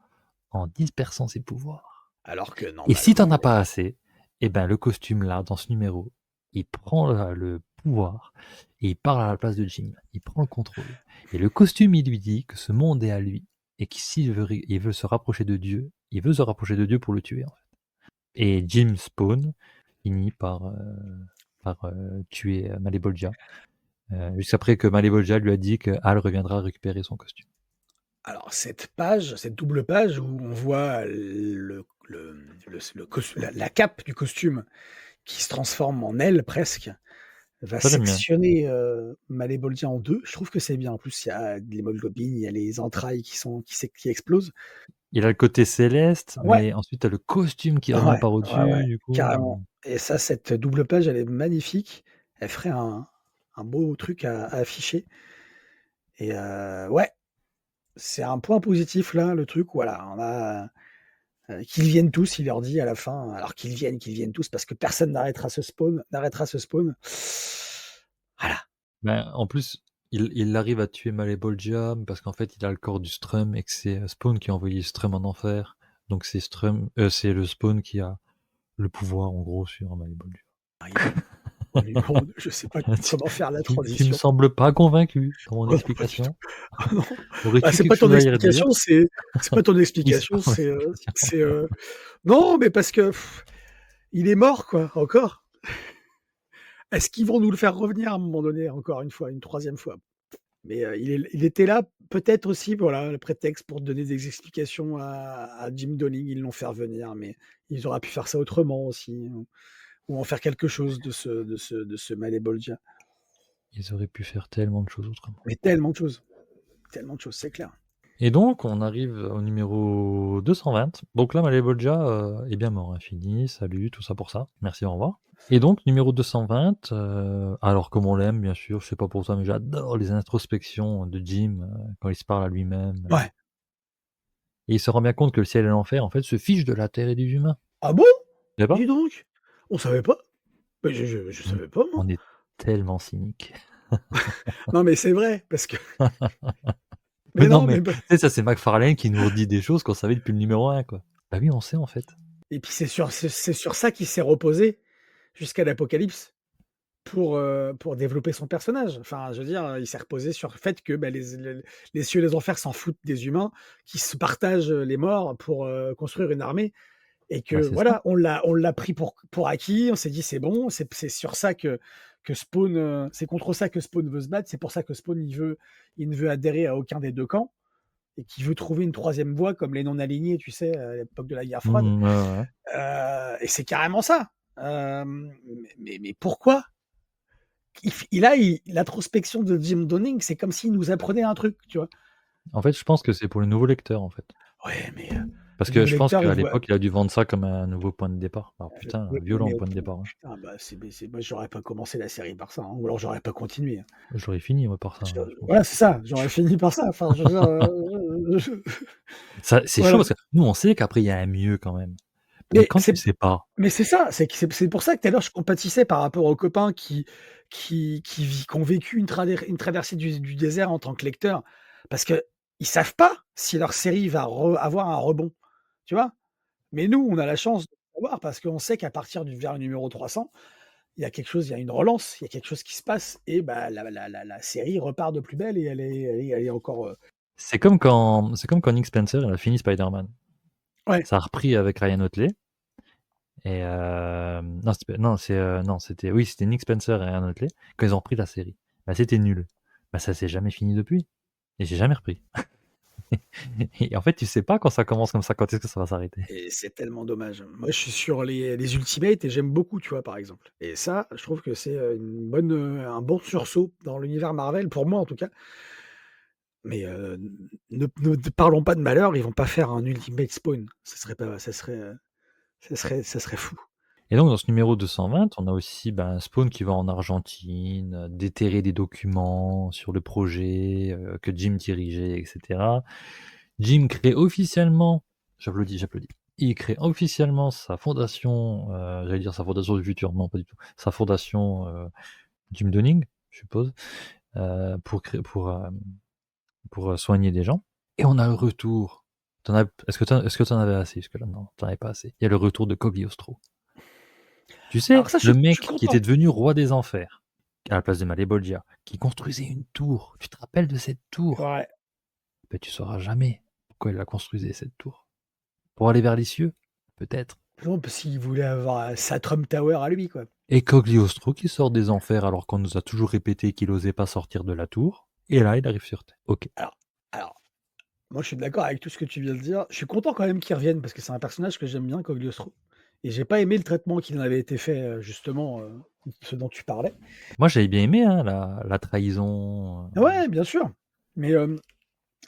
A: en dispersant ses pouvoirs.
B: Alors que
A: Et si t'en
B: normalement,
A: as pas assez, eh ben le costume là, dans ce numéro, il prend le pouvoir et il parle à la place de Jim. Il prend le contrôle. Et le costume, il lui dit que ce monde est à lui et que s'il veut, il veut se rapprocher de Dieu, il veut se rapprocher de Dieu pour le tuer en fait. Et Jim Spawn finit par tuer Malebolgia. Juste après que Malebolgia lui a dit que Hal reviendra récupérer son costume.
B: alors cette double page où on voit la cape du costume qui se transforme en aile presque, va
A: Ça, j'aime bien.
B: sectionner Malebolgia en deux. Je trouve que c'est bien. En plus, il y a de l'hémoglobine, il y a les entrailles qui explosent.
A: Il a le côté céleste,
B: Ouais,
A: mais ensuite, tu as le costume qui revient
B: ouais,
A: par
B: ouais,
A: au-dessus, du coup.
B: carrément. Et ça, cette double page, elle est magnifique. Elle ferait un beau truc à afficher. Et ouais, c'est un point positif là, le truc. Voilà, on a qu'ils viennent tous, il leur dit à la fin. Alors qu'ils viennent tous, parce que personne n'arrêtera ce spawn. Voilà.
A: Ben, en plus, il arrive à tuer Malebolgia parce qu'en fait, il a le corps du Strum et que c'est Spawn qui a envoyé Strum en enfer. Donc c'est c'est le Spawn qui a le pouvoir en gros sur Malebolgia.
B: Je sais pas comment faire la
A: Tu me
B: transition.
A: sembles pas convaincu dans mon
B: Oh non, pas du tout.
A: explication.
B: Ah non.
A: Aurais-tu
B: C'est
A: quelque
B: pas ton
A: chose à y redire?
B: explication, c'est pas ton
A: Oui, c'est
B: explication,
A: pas mon
B: c'est non, mais parce que il est mort, quoi, encore. Est-ce qu'ils vont nous le faire revenir à un moment donné, encore une fois, une troisième fois? Mais il était là, peut-être aussi, voilà, le prétexte pour donner des explications à Jim Donning. Ils l'ont fait revenir, mais ils auraient pu faire ça autrement aussi, ou en faire quelque chose de ce Malebolgia.
A: Ils auraient pu faire tellement de choses autrement.
B: Mais tellement de choses, c'est clair.
A: Et donc, on arrive au numéro 220. Donc là, Malebolgia est bien mort. Fini, salut, tout ça pour ça. Merci, au revoir. Et donc, numéro 220, alors comme on l'aime, bien sûr, je sais pas pour ça, mais j'adore les introspections de Jim quand il se parle à lui-même.
B: Ouais.
A: Et il se rend bien compte que le ciel et l'enfer, en fait, se fichent de la terre et des humains.
B: Ah bon?
A: Tu sais pas?
B: Dis donc! On savait pas? Mais je savais pas, moi.
A: On est tellement cynique.
B: Non, mais c'est vrai, parce que
A: Mais
B: mais
A: non,
B: non,
A: mais
B: mais
A: tu sais, ça, c'est McFarlane qui nous redit des choses qu'on savait depuis le numéro 1, quoi. Bah oui, on sait, en fait.
B: et puis c'est sur ça qu'il s'est reposé jusqu'à l'Apocalypse pour développer son personnage. Enfin, je veux dire, il s'est reposé sur le fait que, bah, les cieux et les enfers s'en foutent des humains, qui se partagent les morts pour construire une armée, et que
A: Bah, c'est ça.
B: voilà, on l'a pris pour acquis. On s'est dit c'est bon, c'est sur ça que Spawn, c'est contre ça que Spawn veut se battre. C'est pour ça que Spawn il ne veut adhérer à aucun des deux camps, et qui veut trouver une troisième voie comme les non-alignés, tu sais, à l'époque de la guerre froide.
A: Ouais, ouais.
B: Et c'est carrément ça. Mais pourquoi l'introspection de Jim Donning, c'est comme s'il nous apprenait un truc, tu vois.
A: En fait, je pense que c'est pour les nouveaux lecteurs, en fait.
B: Ouais, mais
A: Parce
B: le
A: que
B: nouveau
A: je pense
B: lecteur, il
A: qu'à
B: voit.
A: l'époque, il a dû vendre ça comme un nouveau point de départ. Alors putain, un
B: Oui,
A: violent
B: mais
A: point de départ, hein.
B: putain, bah, moi, j'aurais pas commencé la série par ça, hein, ou alors j'aurais pas continué, hein.
A: J'aurais fini, moi, par ça,
B: Je
A: hein, je pense.
B: Voilà, c'est ça, j'aurais fini par ça. Enfin, je veux dire,
A: Ça, c'est chaud
B: Voilà.
A: parce que nous, on sait qu'après, il y a un mieux quand même. Mais
B: Mais
A: quand tu
B: c'est
A: sais pas,
B: mais c'est ça, c'est pour ça que tout à l'heure je compatissais par rapport aux copains qui ont vécu une traversée du désert en tant que lecteur. Parce qu'ils savent pas si leur série va avoir un rebond, tu vois? Mais nous, on a la chance de savoir parce qu'on sait qu'à partir du vers le numéro 300, il y a quelque chose, il y a une relance, il y a quelque chose qui se passe et bah, la série repart de plus belle et elle est encore,
A: c'est comme quand Nick Spencer, il a fini Spider-Man.
B: ouais.
A: Ça a repris avec Ryan Otley. Et non, c'était Nick Spencer et Ryan Otley quand ils ont repris la série. Bah, c'était nul. Bah, ça s'est jamais fini depuis. Et j'ai jamais repris. Et en fait, tu sais pas quand ça commence comme ça, quand est-ce que ça va s'arrêter.
B: Et c'est tellement dommage. Moi, je suis sur les Ultimates et j'aime beaucoup, tu vois, par exemple. Et ça, je trouve que c'est, un bon sursaut dans l'univers Marvel, pour moi en tout cas. Mais, ne parlons pas de malheur, ils vont pas faire un Ultimate Spawn. Ça serait fou.
A: Et donc, dans ce numéro 220, on a aussi Spawn qui va en Argentine, déterrer des documents sur le projet que Jim dirigeait, etc. Jim crée officiellement, j'applaudis, il crée officiellement sa fondation, j'allais dire sa fondation du futur, non pas du tout, sa fondation Jim Donning, je suppose, pour soigner des gens. Et on a le retour. Est-ce que t'en avais assez? Parce que là, non, t'en avais pas assez. Il y a le retour de Cogliostro. Tu sais,
B: Alors ça,
A: le
B: je suis
A: mec qui était
B: content.
A: devenu roi des enfers, à la place de Malebolgia, qui construisait une tour. Tu te rappelles de cette tour?
B: Ouais.
A: Ben, tu sauras jamais pourquoi il la construisait, cette tour. Pour aller vers les cieux? Peut-être.
B: Non, parce qu'il voulait avoir sa Trump Tower à lui, quoi.
A: Et Cogliostro qui sort des enfers alors qu'on nous a toujours répété qu'il osait pas sortir de la tour. Et là, il arrive sur Terre. Ok.
B: Alors alors, moi, je suis d'accord avec tout ce que tu viens de dire. Je suis content quand même qu'il revienne parce que c'est un personnage que j'aime bien, Cogliostro. Et j'ai pas aimé le traitement qui en avait été fait, justement, ce dont tu parlais.
A: Moi, j'avais bien aimé hein, la trahison.
B: Ouais, bien sûr, mais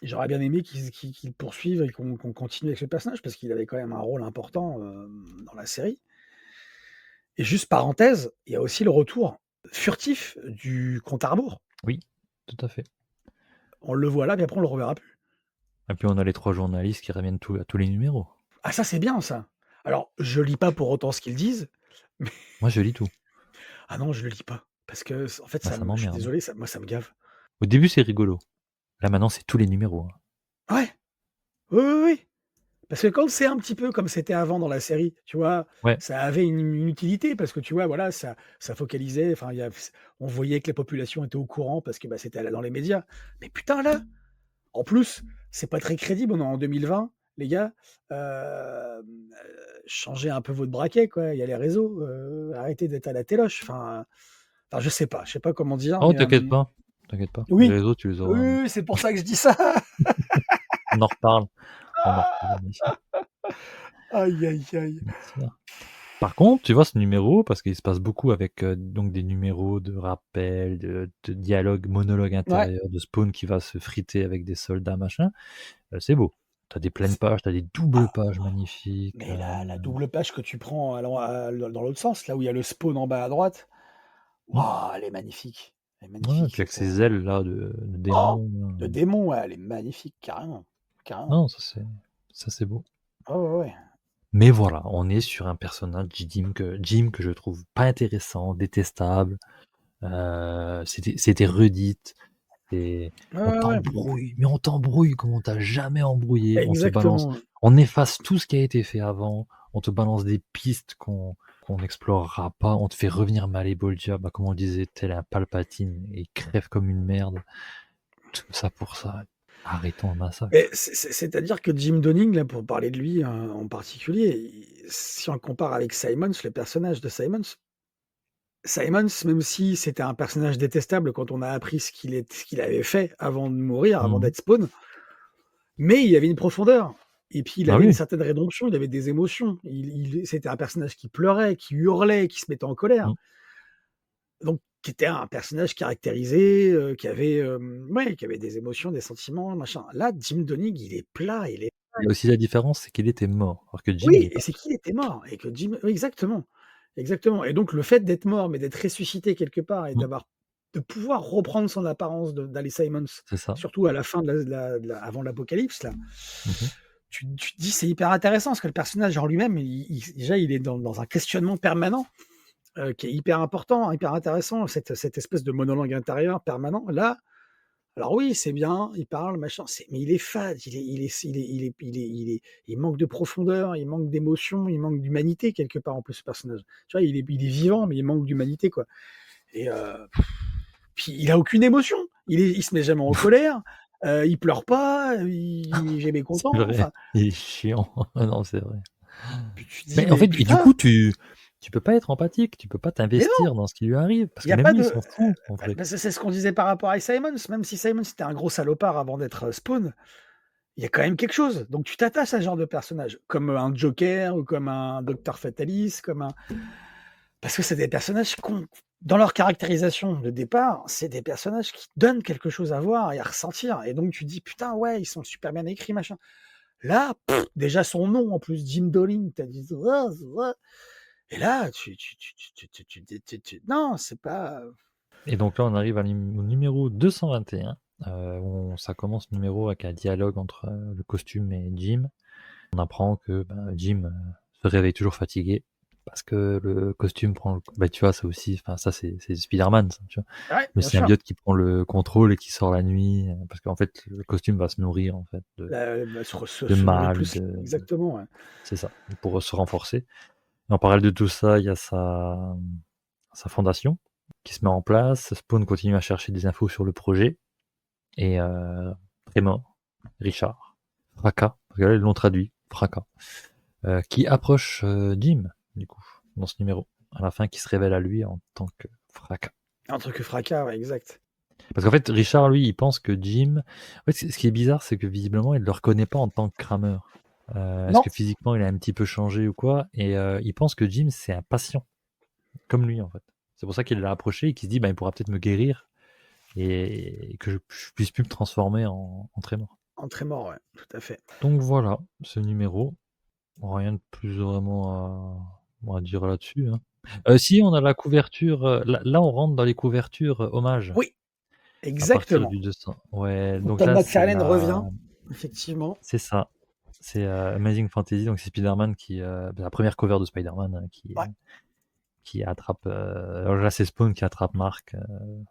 B: j'aurais bien aimé qu'ils poursuivent et qu'on continue avec ce personnage parce qu'il avait quand même un rôle important, dans la série. Et juste parenthèse, il y a aussi le retour furtif du compte à rebours.
A: Oui, tout à fait.
B: On le voit là, puis après on le reverra plus.
A: Et puis on a les 3 journalistes qui reviennent à tous les numéros.
B: Ah ça, c'est bien ça! Alors, je lis pas pour autant ce qu'ils disent, mais
A: Moi, je lis tout.
B: ah non, je le lis pas parce que en fait,
A: Bah, ça
B: je suis
A: m'emmerde.
B: désolé, ça me gave.
A: Au début, c'est rigolo. Là, maintenant, c'est tous les numéros. Hein.
B: Ouais! Oui, oui, oui! Parce que quand c'est un petit peu comme c'était avant dans la série, tu vois?
A: Ouais.
B: Ça avait une utilité parce que tu vois, voilà, ça focalisait, enfin, on voyait que la population était au courant parce que, bah, c'était dans les médias. Mais putain là, en plus, c'est pas très crédible, on est en 2020, les gars, changez un peu votre braquet quoi, il y a les réseaux, arrêtez d'être à la téloche, enfin je sais pas comment dire,
A: Oh,
B: mais,
A: t'inquiète pas. T'inquiète pas. Les
B: oui,
A: réseaux, tu les
B: oui,
A: auras.
B: oui, c'est pour ça que je dis ça.
A: On en reparle. On en reparle ici.
B: Aïe, aïe, aïe.
A: Bien sûr. Par contre, tu vois ce numéro, parce qu'il se passe beaucoup avec donc des numéros de rappel, de dialogue, monologue
B: Ouais.
A: intérieur, de Spawn qui va se friter avec des soldats, machin. C'est beau. T'as des pleines pages, t'as des doubles
B: Ah,
A: pages magnifiques.
B: mais la double page que tu prends dans l'autre sens, là où il y a le spawn en bas à droite,
A: Hmm.
B: waouh, elle est magnifique. Elle est
A: Ouais,
B: magnifique
A: puis avec
B: cette,
A: ces ailes là de
B: oh!
A: démon.
B: De démon, ouais, elle est magnifique, carrément, carrément.
A: Non, ça c'est beau.
B: Ah ouais, ouais.
A: Mais voilà, on est sur un personnage Jim que je trouve pas intéressant, détestable. C'était redite.
B: Ouais,
A: On
B: ouais, ouais.
A: t'embrouille, mais on t'embrouille comme on t'a jamais embrouillé. On te balance,
B: Exactement.
A: on efface tout ce qui a été fait avant. On te balance des pistes qu'on n'explorera pas. On te fait revenir Malebolgia, comme on disait, tel un Palpatine, et il crève comme une merde. Tout ça pour ça. Arrêtons le massacre.
B: Mais c'est-à-dire que Jim Donning, là, pour parler de lui, en particulier, si on le compare avec Simons, le personnage de Simons, même si c'était un personnage détestable quand on a appris ce qu'il avait fait avant de mourir, avant
A: Mhm.
B: d'être Spawn, mais il y avait une profondeur. Et puis il
A: Ah
B: avait une
A: oui.
B: certaine rédemption, il avait des émotions. C'était un personnage qui pleurait, qui hurlait, qui se mettait en colère.
A: Mhm.
B: Donc, qui était un personnage caractérisé, qui avait des émotions, des sentiments, machin. Là, Jim Donning, il est plat, il est
A: Il y a aussi la différence, c'est qu'il était mort, alors que Jim, il
B: oui,
A: est
B: et
A: pas.
B: c'est qu'il était mort et que Jim oui, exactement, exactement. Et donc le fait d'être mort, mais d'être ressuscité quelque part et
A: Mhm.
B: d'avoir de pouvoir reprendre son apparence d'Ali Simons,
A: C'est ça.
B: surtout à la fin avant l'apocalypse là.
A: Mmh.
B: Tu te dis c'est hyper intéressant parce que le personnage en lui-même, déjà il est dans un questionnement permanent qui est hyper important, hyper intéressant, cette espèce de monologue intérieur permanent. Là, alors oui, c'est bien, il parle, machin, mais il est fade, il manque de profondeur, il manque d'émotion, il manque d'humanité quelque part en plus ce personnage. Tu vois, il est vivant, mais il manque d'humanité quoi. Et puis il a aucune émotion. Il se met jamais en colère. Il pleure pas. Il est jamais
A: C'est
B: content.
A: vrai,
B: Enfin,
A: il est chiant. Non, c'est vrai.
B: puis tu te dis
A: Mais en
B: mais
A: fait et du
B: putain,
A: coup, tu peux pas être empathique, tu peux pas
B: mais non,
A: t'investir dans ce qui lui arrive parce
B: il y
A: que
B: a
A: même
B: pas
A: lui, il
B: de.
A: s'en fout, en vrai.
B: C'est ce qu'on disait par rapport à Simons. Même si Simons était un gros salopard avant d'être Spawn, il y a quand même quelque chose. Donc tu t'attaches à ce genre de personnage, comme un Joker ou comme un Docteur Fatalis, parce que c'est des personnages dans leur caractérisation de départ, c'est des personnages qui donnent quelque chose à voir et à ressentir. Et donc tu dis putain ouais, ils sont super bien écrits machin. Là, déjà son nom en plus, Jim Dolan, t'as dit et là non, c'est pas.
A: Et donc là, on arrive au numéro 221, où ça commence le numéro avec un dialogue entre le costume et Jim. On apprend que Jim se réveille toujours fatigué parce que le costume prend tu vois, ça aussi, enfin ça c'est Spider-Man, ça, tu vois.
B: Ouais,
A: Le
B: bien sûr.
A: symbiote qui prend le contrôle et qui sort la nuit, parce qu'en fait le costume va se nourrir en fait de
B: Se nourrit
A: mal,
B: plus exactement. Ouais.
A: c'est ça, pour se renforcer. Et en parallèle de tout ça, il y a sa fondation qui se met en place. Spawn continue à chercher des infos sur le projet. Et Tremor, Richard, Fracas, parce que là ils l'ont traduit, Fracas, qui approche Jim, du coup, dans ce numéro, à la fin, qui se révèle à lui en tant que Fracas.
B: Un truc fracas, ouais, exact.
A: Parce qu'en fait, Richard, lui, il pense que Jim. En fait, ce qui est bizarre, c'est que visiblement, il ne le reconnaît pas en tant que Kramer. Est-ce
B: Non,
A: que physiquement, il a un petit peu changé ou quoi? Et il pense que Jim, c'est un patient, comme lui, en fait. C'est pour ça qu'il l'a approché et qu'il se dit, il pourra peut-être me guérir et que je puisse plus me transformer en Tremor.
B: en très mort, ouais, tout à fait.
A: Donc voilà, ce numéro. Rien de plus vraiment à dire là-dessus. Hein. Si, on a la couverture. Là, on rentre dans les couvertures hommages
B: Oui,
A: à partir
B: exactement.
A: du 200. Ouais,
B: Où
A: donc
B: Todd
A: là,
B: McFarlane revient, effectivement.
A: c'est ça. C'est Amazing Fantasy, donc c'est Spider-Man la première cover de Spider-Man
B: Ouais,
A: qui attrape. Alors là, c'est Spawn qui attrape Mark. Sont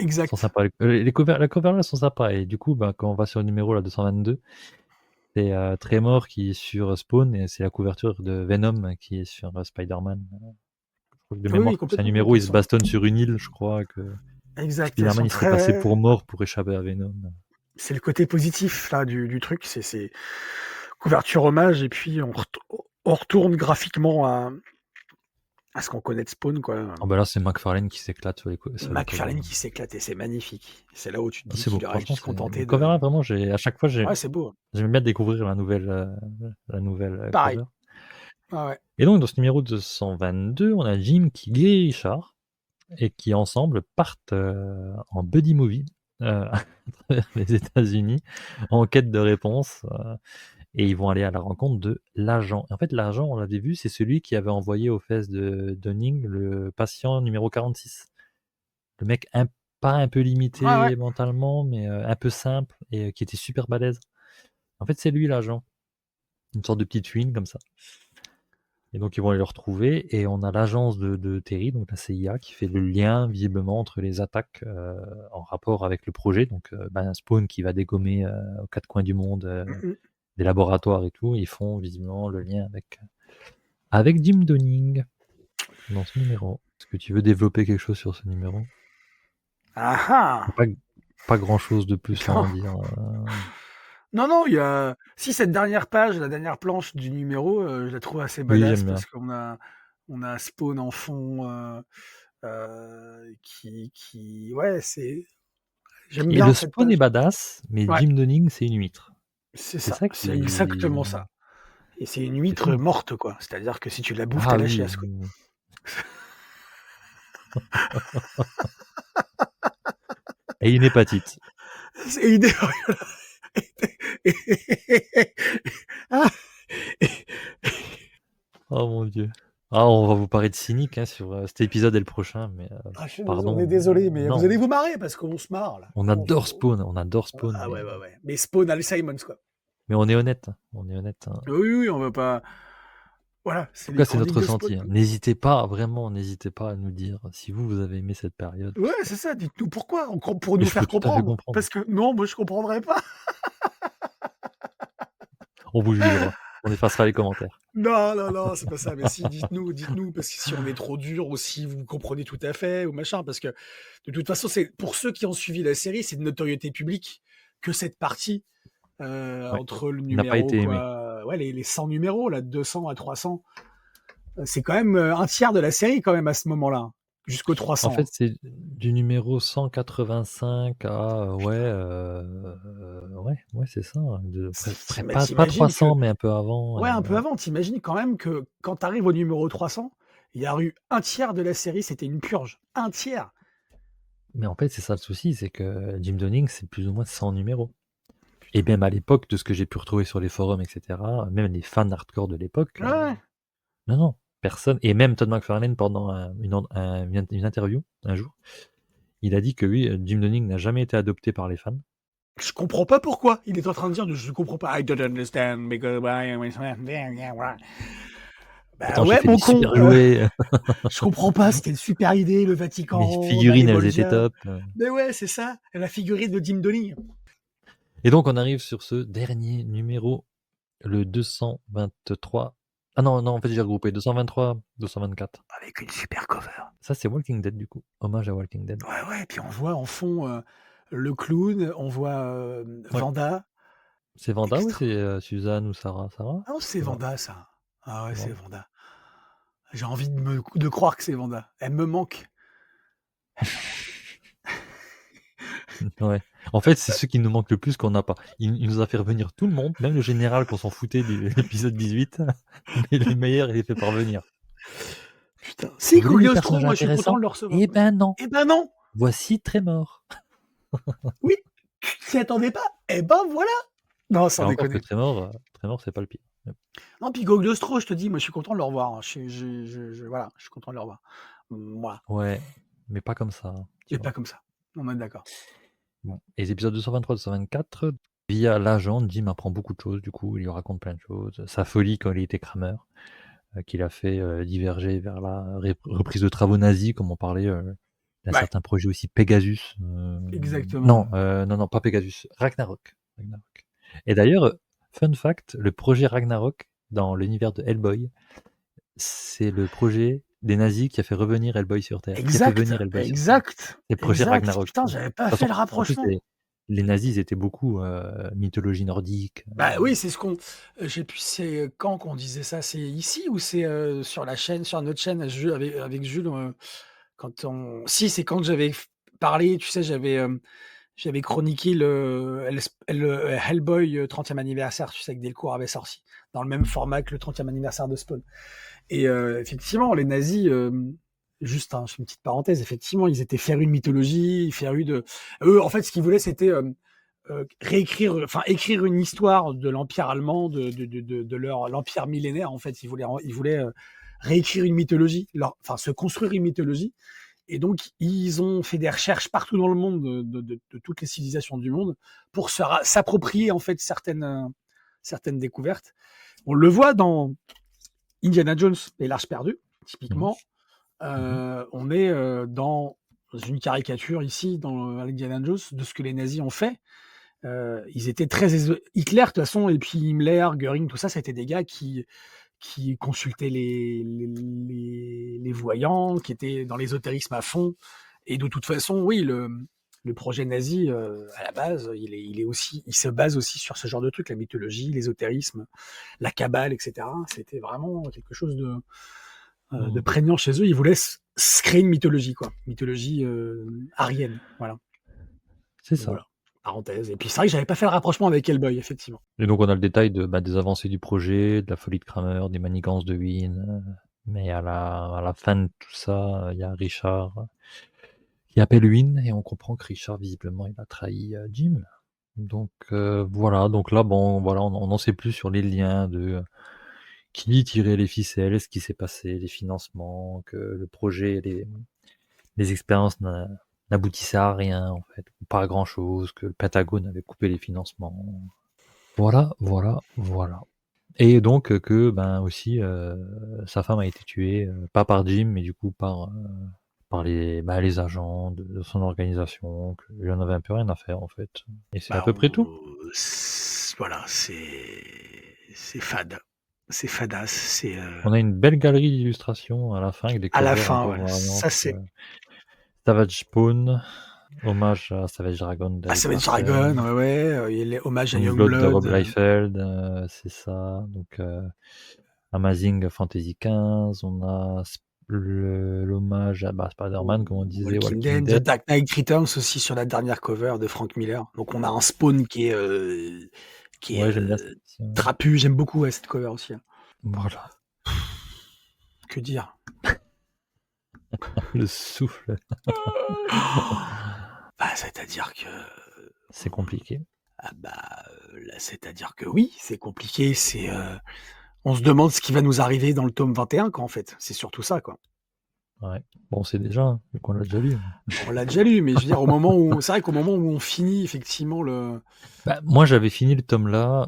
B: exact.
A: sympas. La cover là sont sympas. Et du coup, quand on va sur le numéro là, 222, c'est Tremor qui est sur Spawn et c'est la couverture de Venom qui est sur Spider-Man. De
B: Oui, oui,
A: mémoire, c'est un
B: complètement.
A: numéro où
B: Donc,
A: ils se bastonnent sur une île, je crois que
B: exact. Elles
A: Spider-Man
B: sont
A: il se fait passer pour
B: très.
A: mort pour échapper à Venom.
B: C'est le côté positif là du truc. C'est couverture hommage et puis on retourne graphiquement à ce qu'on connaît de Spawn, quoi.
A: Ah bah là c'est McFarlane qui s'éclate sur les covers.
B: McFarlane qui s'éclate et c'est magnifique. C'est là où tu te
A: Ah,
B: dis
A: c'est beau,
B: qu'il aurait dû
A: franchement
B: se
A: c'est les
B: contenter
A: covers
B: de.
A: là vraiment à chaque fois
B: Ouais, c'est beau.
A: j'aime bien découvrir la nouvelle
B: Pareil.
A: cover.
B: Ah ouais.
A: Et donc dans ce numéro 222, on a Jim qui guérit Richard et qui ensemble partent en buddy movie à travers les États-Unis en quête de réponse. Et ils vont aller à la rencontre de l'agent. En fait, l'agent, on l'avait vu, c'est celui qui avait envoyé aux fesses de Dunning le patient numéro 46. Le mec pas un peu
B: Ouais, ouais.
A: limité mentalement, mais un peu simple et qui était super balèze. En fait, c'est lui l'agent. Une sorte de petite fouine comme ça. Et donc, ils vont aller le retrouver. Et on a l'agence de Terry, donc la CIA, qui fait le lien visiblement entre les attaques en rapport avec le projet. Donc, Spawn qui va dégommer aux quatre coins du monde
B: Mm, mm.
A: des laboratoires et tout. Ils font visiblement le lien avec Jim Donning dans ce numéro. Est-ce que tu veux développer quelque chose sur ce numéro?
B: Ah ah.
A: Pas, pas grand chose de plus à
B: Non.
A: en dire.
B: Non, non, il y a. Si cette dernière page, la dernière planche du numéro, je la trouve assez
A: Oui,
B: badass
A: j'aime bien.
B: parce on a Spawn en fond ouais, c'est. J'aime
A: Et
B: bien
A: le
B: cette
A: spawn est
B: page.
A: badass, mais
B: Ouais,
A: Jim Donning, c'est une huître.
B: c'est
A: C'est
B: ça,
A: ça
B: c'est
A: qui.
B: exactement ça. Et c'est une
A: C'est
B: huître
A: fou.
B: morte, quoi. C'est-à-dire que si tu la bouffes,
A: Ah
B: t'as la
A: oui.
B: chiasse, quoi.
A: Et une hépatite.
B: C'est idéal. Ah,
A: Oh mon dieu. Ah, on va vous paraître cynique hein, sur cet épisode et le prochain, mais
B: Ah, on est
A: pardon,
B: désolé, mais vous
A: non.
B: allez vous marrer parce qu'on se marre là.
A: On adore Spawn, on adore Spawn,
B: Ah
A: mais,
B: ouais, ouais, ouais. Mais Spawn, Al Simons, quoi.
A: mais on est honnête. Hein, on est honnête. Hein.
B: Oui, oui, on va pas. Voilà,
A: En
B: c'est
A: tout
B: les
A: cas, c'est
B: chroniques
A: notre
B: de Spawn.
A: ressenti. Hein. N'hésitez pas, vraiment, n'hésitez pas à nous dire si vous avez aimé cette période.
B: Ouais, c'est ça, dites-nous pourquoi, pour
A: Mais
B: nous
A: je peux
B: faire
A: tout à fait
B: comprendre.
A: comprendre.
B: Parce que non, moi je comprendrais pas.
A: On vous jugera. On effacera les commentaires.
B: Non, non, non, c'est pas ça. Mais si, dites-nous, parce que si on est trop dur ou si vous comprenez tout à fait ou machin, parce que de toute façon, c'est pour ceux qui ont suivi la série, c'est de notoriété publique que cette partie
A: Ouais.
B: entre le
A: N'a pas
B: numéro
A: été aimé.
B: quoi, ouais, les 100 numéros là, de 200 à 300, c'est quand même un tiers de la série quand même à ce moment-là, jusqu'au
A: En
B: 300.
A: fait, c'est du numéro 185 à ouais, c'est ça. Pas
B: T'imagines que
A: 300, mais un peu avant.
B: ouais, un peu
A: Ouais.
B: avant, t'imagines quand même que quand t'arrives au numéro 300, il y a eu un tiers de la série, c'était une purge. Un tiers.
A: Mais en fait, c'est ça le souci, c'est que Jim Donning, c'est plus ou moins 100 numéros. Et même à l'époque, de ce que j'ai pu retrouver sur les forums, etc., même les fans hardcore de l'époque,
B: Ouais.
A: non, personne. Et même Todd McFarlane, pendant une interview, un jour, il a dit que oui, Jim Donning n'a jamais été adopté par les fans.
B: Je comprends pas pourquoi. Il est en train de dire je comprends pas. I don't understand because bah
A: Pourtant, j'ai
B: ouais,
A: fait
B: mon
A: des
B: con.
A: super jouets.
B: Je comprends pas. C'était une super idée, le Vatican,
A: Mes
B: on a les
A: figurines, elles étaient
B: Bolgia.
A: top.
B: Mais ouais, c'est ça. La figurine de Jim Donning.
A: Et donc, on arrive sur ce dernier numéro, le 223. Ah non, en fait, j'ai regroupé 223, 224.
B: Avec une super cover.
A: Ça, c'est Walking Dead, du coup. Hommage à Walking Dead.
B: Ouais, ouais. Puis on voit en fond le clown, on voit
A: Ouais.
B: Vanda.
A: C'est Vanda ou
B: Extra.
A: c'est Suzanne ou Sarah? Sarah?
B: Ah non, c'est
A: C'est Vanda.
B: Vanda, ça. Ah ouais,
A: C'est
B: c'est
A: Vanda.
B: Vanda. J'ai envie de croire que c'est Vanda. Elle me manque.
A: Ouais. En fait, c'est ceux qui nous manquent le plus qu'on n'a pas. Il nous a fait revenir tout le monde, même le général qu'on s'en foutait de l'épisode 18. Mais les meilleurs, il les fait parvenir.
B: Putain.
A: Vous
B: Si,
A: voulez des
B: Cogliostro,
A: personnages
B: moi je suis content
A: intéressants?
B: de le recevoir.
A: Eh ben non.
B: Eh ben non.
A: Voici Trémor.
B: Oui, tu t'y attendais pas. Eh ben voilà. Non,
A: Et
B: sans
A: encore que
B: déconner.
A: Trémor, c'est pas le pire.
B: Non, puis Cogliostro, je te dis, moi je suis content de le revoir. Hein. Voilà, je suis content de le revoir. Moi.
A: Ouais, mais pas comme ça, hein, tu
B: Et
A: vois.
B: pas comme ça. On est d'accord.
A: Bon. Et les épisodes 223-224, via l'agent, Jim apprend beaucoup de choses, du coup, il lui raconte plein de choses. Sa folie quand il était crameur, qu'il a fait diverger vers la reprise de travaux nazis, comme on parlait d'un
B: Ouais,
A: certain projet aussi, Pegasus.
B: exactement.
A: Non, pas Pegasus, Ragnarok. Ragnarok. Et d'ailleurs, fun fact, le projet Ragnarok, dans l'univers de Hellboy, c'est le projet des nazis qui a fait revenir Hellboy sur Terre. Qui a fait
B: Exact,
A: venir Hellboy sur Terre.
B: exact,
A: C'est le projet
B: exact.
A: Ragnarok.
B: Putain,
A: De
B: j'avais
A: toute
B: pas fait
A: façon,
B: le
A: en plus,
B: rapprochement.
A: les nazis, ils étaient beaucoup mythologie nordique.
B: Bah oui, c'est ce qu'on. Je sais plus c'est quand qu'on disait ça. C'est ici ou c'est sur la chaîne, sur notre chaîne avec Jules quand on. Si, c'est quand j'avais parlé. Tu sais, j'avais chroniqué le Hellboy 30e anniversaire. Tu sais que Delcourt avait sorti dans le même format que le 30e anniversaire de Spawn. Et effectivement, les nazis. Juste une petite parenthèse, effectivement, ils étaient férus de mythologie, férus de. Eux, en fait, ce qu'ils voulaient, c'était écrire une histoire de l'Empire allemand, de l'Empire millénaire, en fait. Ils voulaient réécrire une mythologie, se construire une mythologie. Et donc, ils ont fait des recherches partout dans le monde, de toutes les civilisations du monde, pour s'approprier, en fait, certaines découvertes. On le voit dans Indiana Jones et l'Arche perdue,
A: Mhm.
B: typiquement. On est dans une caricature ici, dans Indiana Jones, de ce que les nazis ont fait. Ils étaient très Hitler de toute façon, et puis Himmler, Göring, tout ça, c'était des gars qui consultaient les voyants, qui étaient dans l'ésotérisme à fond. Et de toute façon, oui, le projet nazi à la base, il se base aussi sur ce genre de trucs, la mythologie, l'ésotérisme, la cabale, etc. C'était vraiment quelque chose de prégnant chez eux. Ils voulaient se créer une mythologie, quoi, mythologie arienne, voilà.
A: C'est
B: Donc
A: ça.
B: voilà, parenthèse. Et puis c'est vrai que j'avais pas fait le rapprochement avec Hellboy, effectivement.
A: Et donc, on a le détail des avancées du projet, de la folie de Kramer, des manigances de Wynne. Mais à la fin de tout ça, il y a Richard qui appelle Wynne et on comprend que Richard, visiblement, il a trahi Jim. Donc voilà, donc là, bon, voilà, on n'en sait plus sur les liens de qui dit tirer les ficelles, ce qui s'est passé, les financements, que le projet, les expériences n'aboutissaient à rien, en fait, ou pas à grand-chose, que le Pentagone avait coupé les financements. Voilà. Et donc que aussi sa femme a été tuée, pas par Jim, mais du coup par les agents de son organisation, qu'il en avait un peu rien à faire en fait. Et c'est à peu près tout.
B: Voilà, c'est fade. C'est fadasse.
A: On a une belle galerie d'illustrations à la fin avec des
B: À la
A: covers un
B: fin,
A: peu
B: ouais. Ça,
A: variantes.
B: c'est.
A: Savage Spawn, hommage à Savage Dragon
B: Ah,
A: d'Eric
B: ça va être Dragon,
A: Larsen.
B: ouais. Il y a les hommages à
A: Youngblood de Rob
B: Youngblood.
A: Liefeld, c'est ça. Donc Amazing Fantasy XV, on a l'hommage à Spider-Man, comme on disait,
B: Walking
A: Walking
B: Dead, The
A: Dead.
B: Dark Knight Returns aussi sur la dernière cover de Frank Miller. Donc on a un Spawn qui est
A: Ouais, j'aime bien cette édition.
B: trapu. J'aime beaucoup cette cover aussi.
A: Voilà,
B: Que dire?
A: le souffle,
B: C'est-à-dire que
A: c'est compliqué.
B: là, c'est-à-dire que oui, c'est compliqué. On se demande ce qui va nous arriver dans le tome 21, quoi, en fait. C'est surtout ça, quoi.
A: Ouais. Bon, c'est déjà, hein, vu qu'on l'a déjà lu.
B: On l'a déjà lu, mais je veux dire, c'est vrai qu'au moment où on finit effectivement le.
A: Moi, j'avais fini le tome là.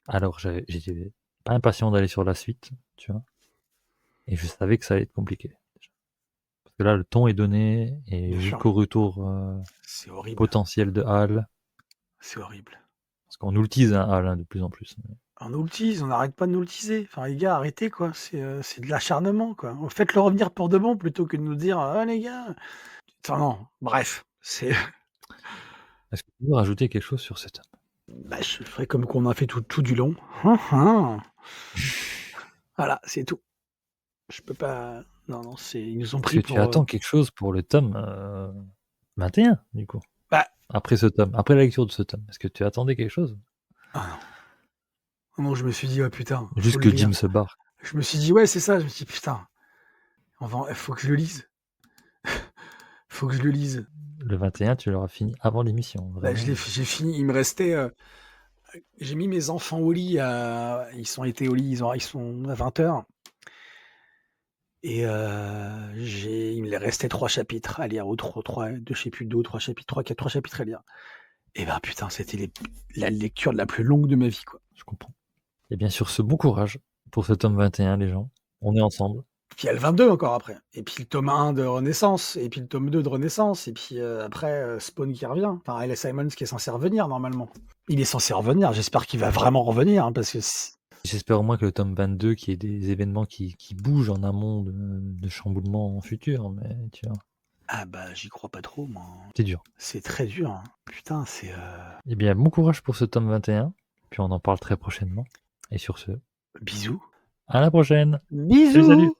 A: Alors, j'étais pas impatient d'aller sur la suite, tu vois. Et je savais que ça allait être compliqué. Parce que là, le ton est donné, et
B: Bien sûr.
A: jusqu'au retour
B: C'est horrible.
A: potentiel de Hal.
B: C'est horrible.
A: Parce qu'on nous le tease, hein, Hal, de plus en plus.
B: On nous le tease, on n'arrête pas de nous le teaser. Enfin, les gars, arrêtez, quoi. C'est de l'acharnement, quoi. Faites-le revenir pour de bon plutôt que de nous dire, ah, les gars. Enfin, non, bref.
A: Est-ce que tu veux rajouter quelque chose sur ce tome?
B: Je ferai comme qu'on a fait tout du long. Voilà, c'est tout. Je peux pas. Non, ils nous ont
A: Est-ce
B: pris
A: que tu
B: pour.
A: attends quelque chose pour le tome 21, du coup?
B: Bah.
A: Après ce tome, après la lecture de ce tome, est-ce que tu attendais quelque chose?
B: Ah non. Non, je me suis dit, oh putain.
A: Juste
B: Faut le
A: que
B: lire.
A: Jim se barre.
B: Je me suis dit, ouais, c'est ça. Je me suis dit, putain. Faut que je le lise. Faut que je le lise.
A: Le 21, tu l'auras fini avant l'émission.
B: J'ai fini. Il me restait. J'ai mis mes enfants au lit. Ils sont au lit. Ils sont à 20h. Et il me restait 3 chapitres à lire. Je sais plus, 2 ou 3 chapitres. 3 chapitres à lire. Et putain, c'était la lecture la plus longue de ma vie, quoi.
A: Je comprends. Et bien sur ce, bon courage pour ce tome 21, les gens. On est ensemble.
B: Puis il y a le 22 encore après. Et puis le tome 1 de Renaissance. Et puis le tome 2 de Renaissance. Et puis après, Spawn qui revient. Enfin, L.S. Simons qui est censé revenir, normalement. Il est censé revenir. J'espère qu'il va vraiment revenir. Parce que
A: j'espère au moins que le tome 22, qu'il y ait des événements qui bougent en amont de chamboulements futurs. Mais tu vois.
B: J'y crois pas trop, moi.
A: C'est dur.
B: C'est très dur. Hein. Putain,
A: Eh bien, bon courage pour ce tome 21. Puis on en parle très prochainement. Et sur ce,
B: bisous.
A: à la prochaine.
B: Bisous.
A: Salut.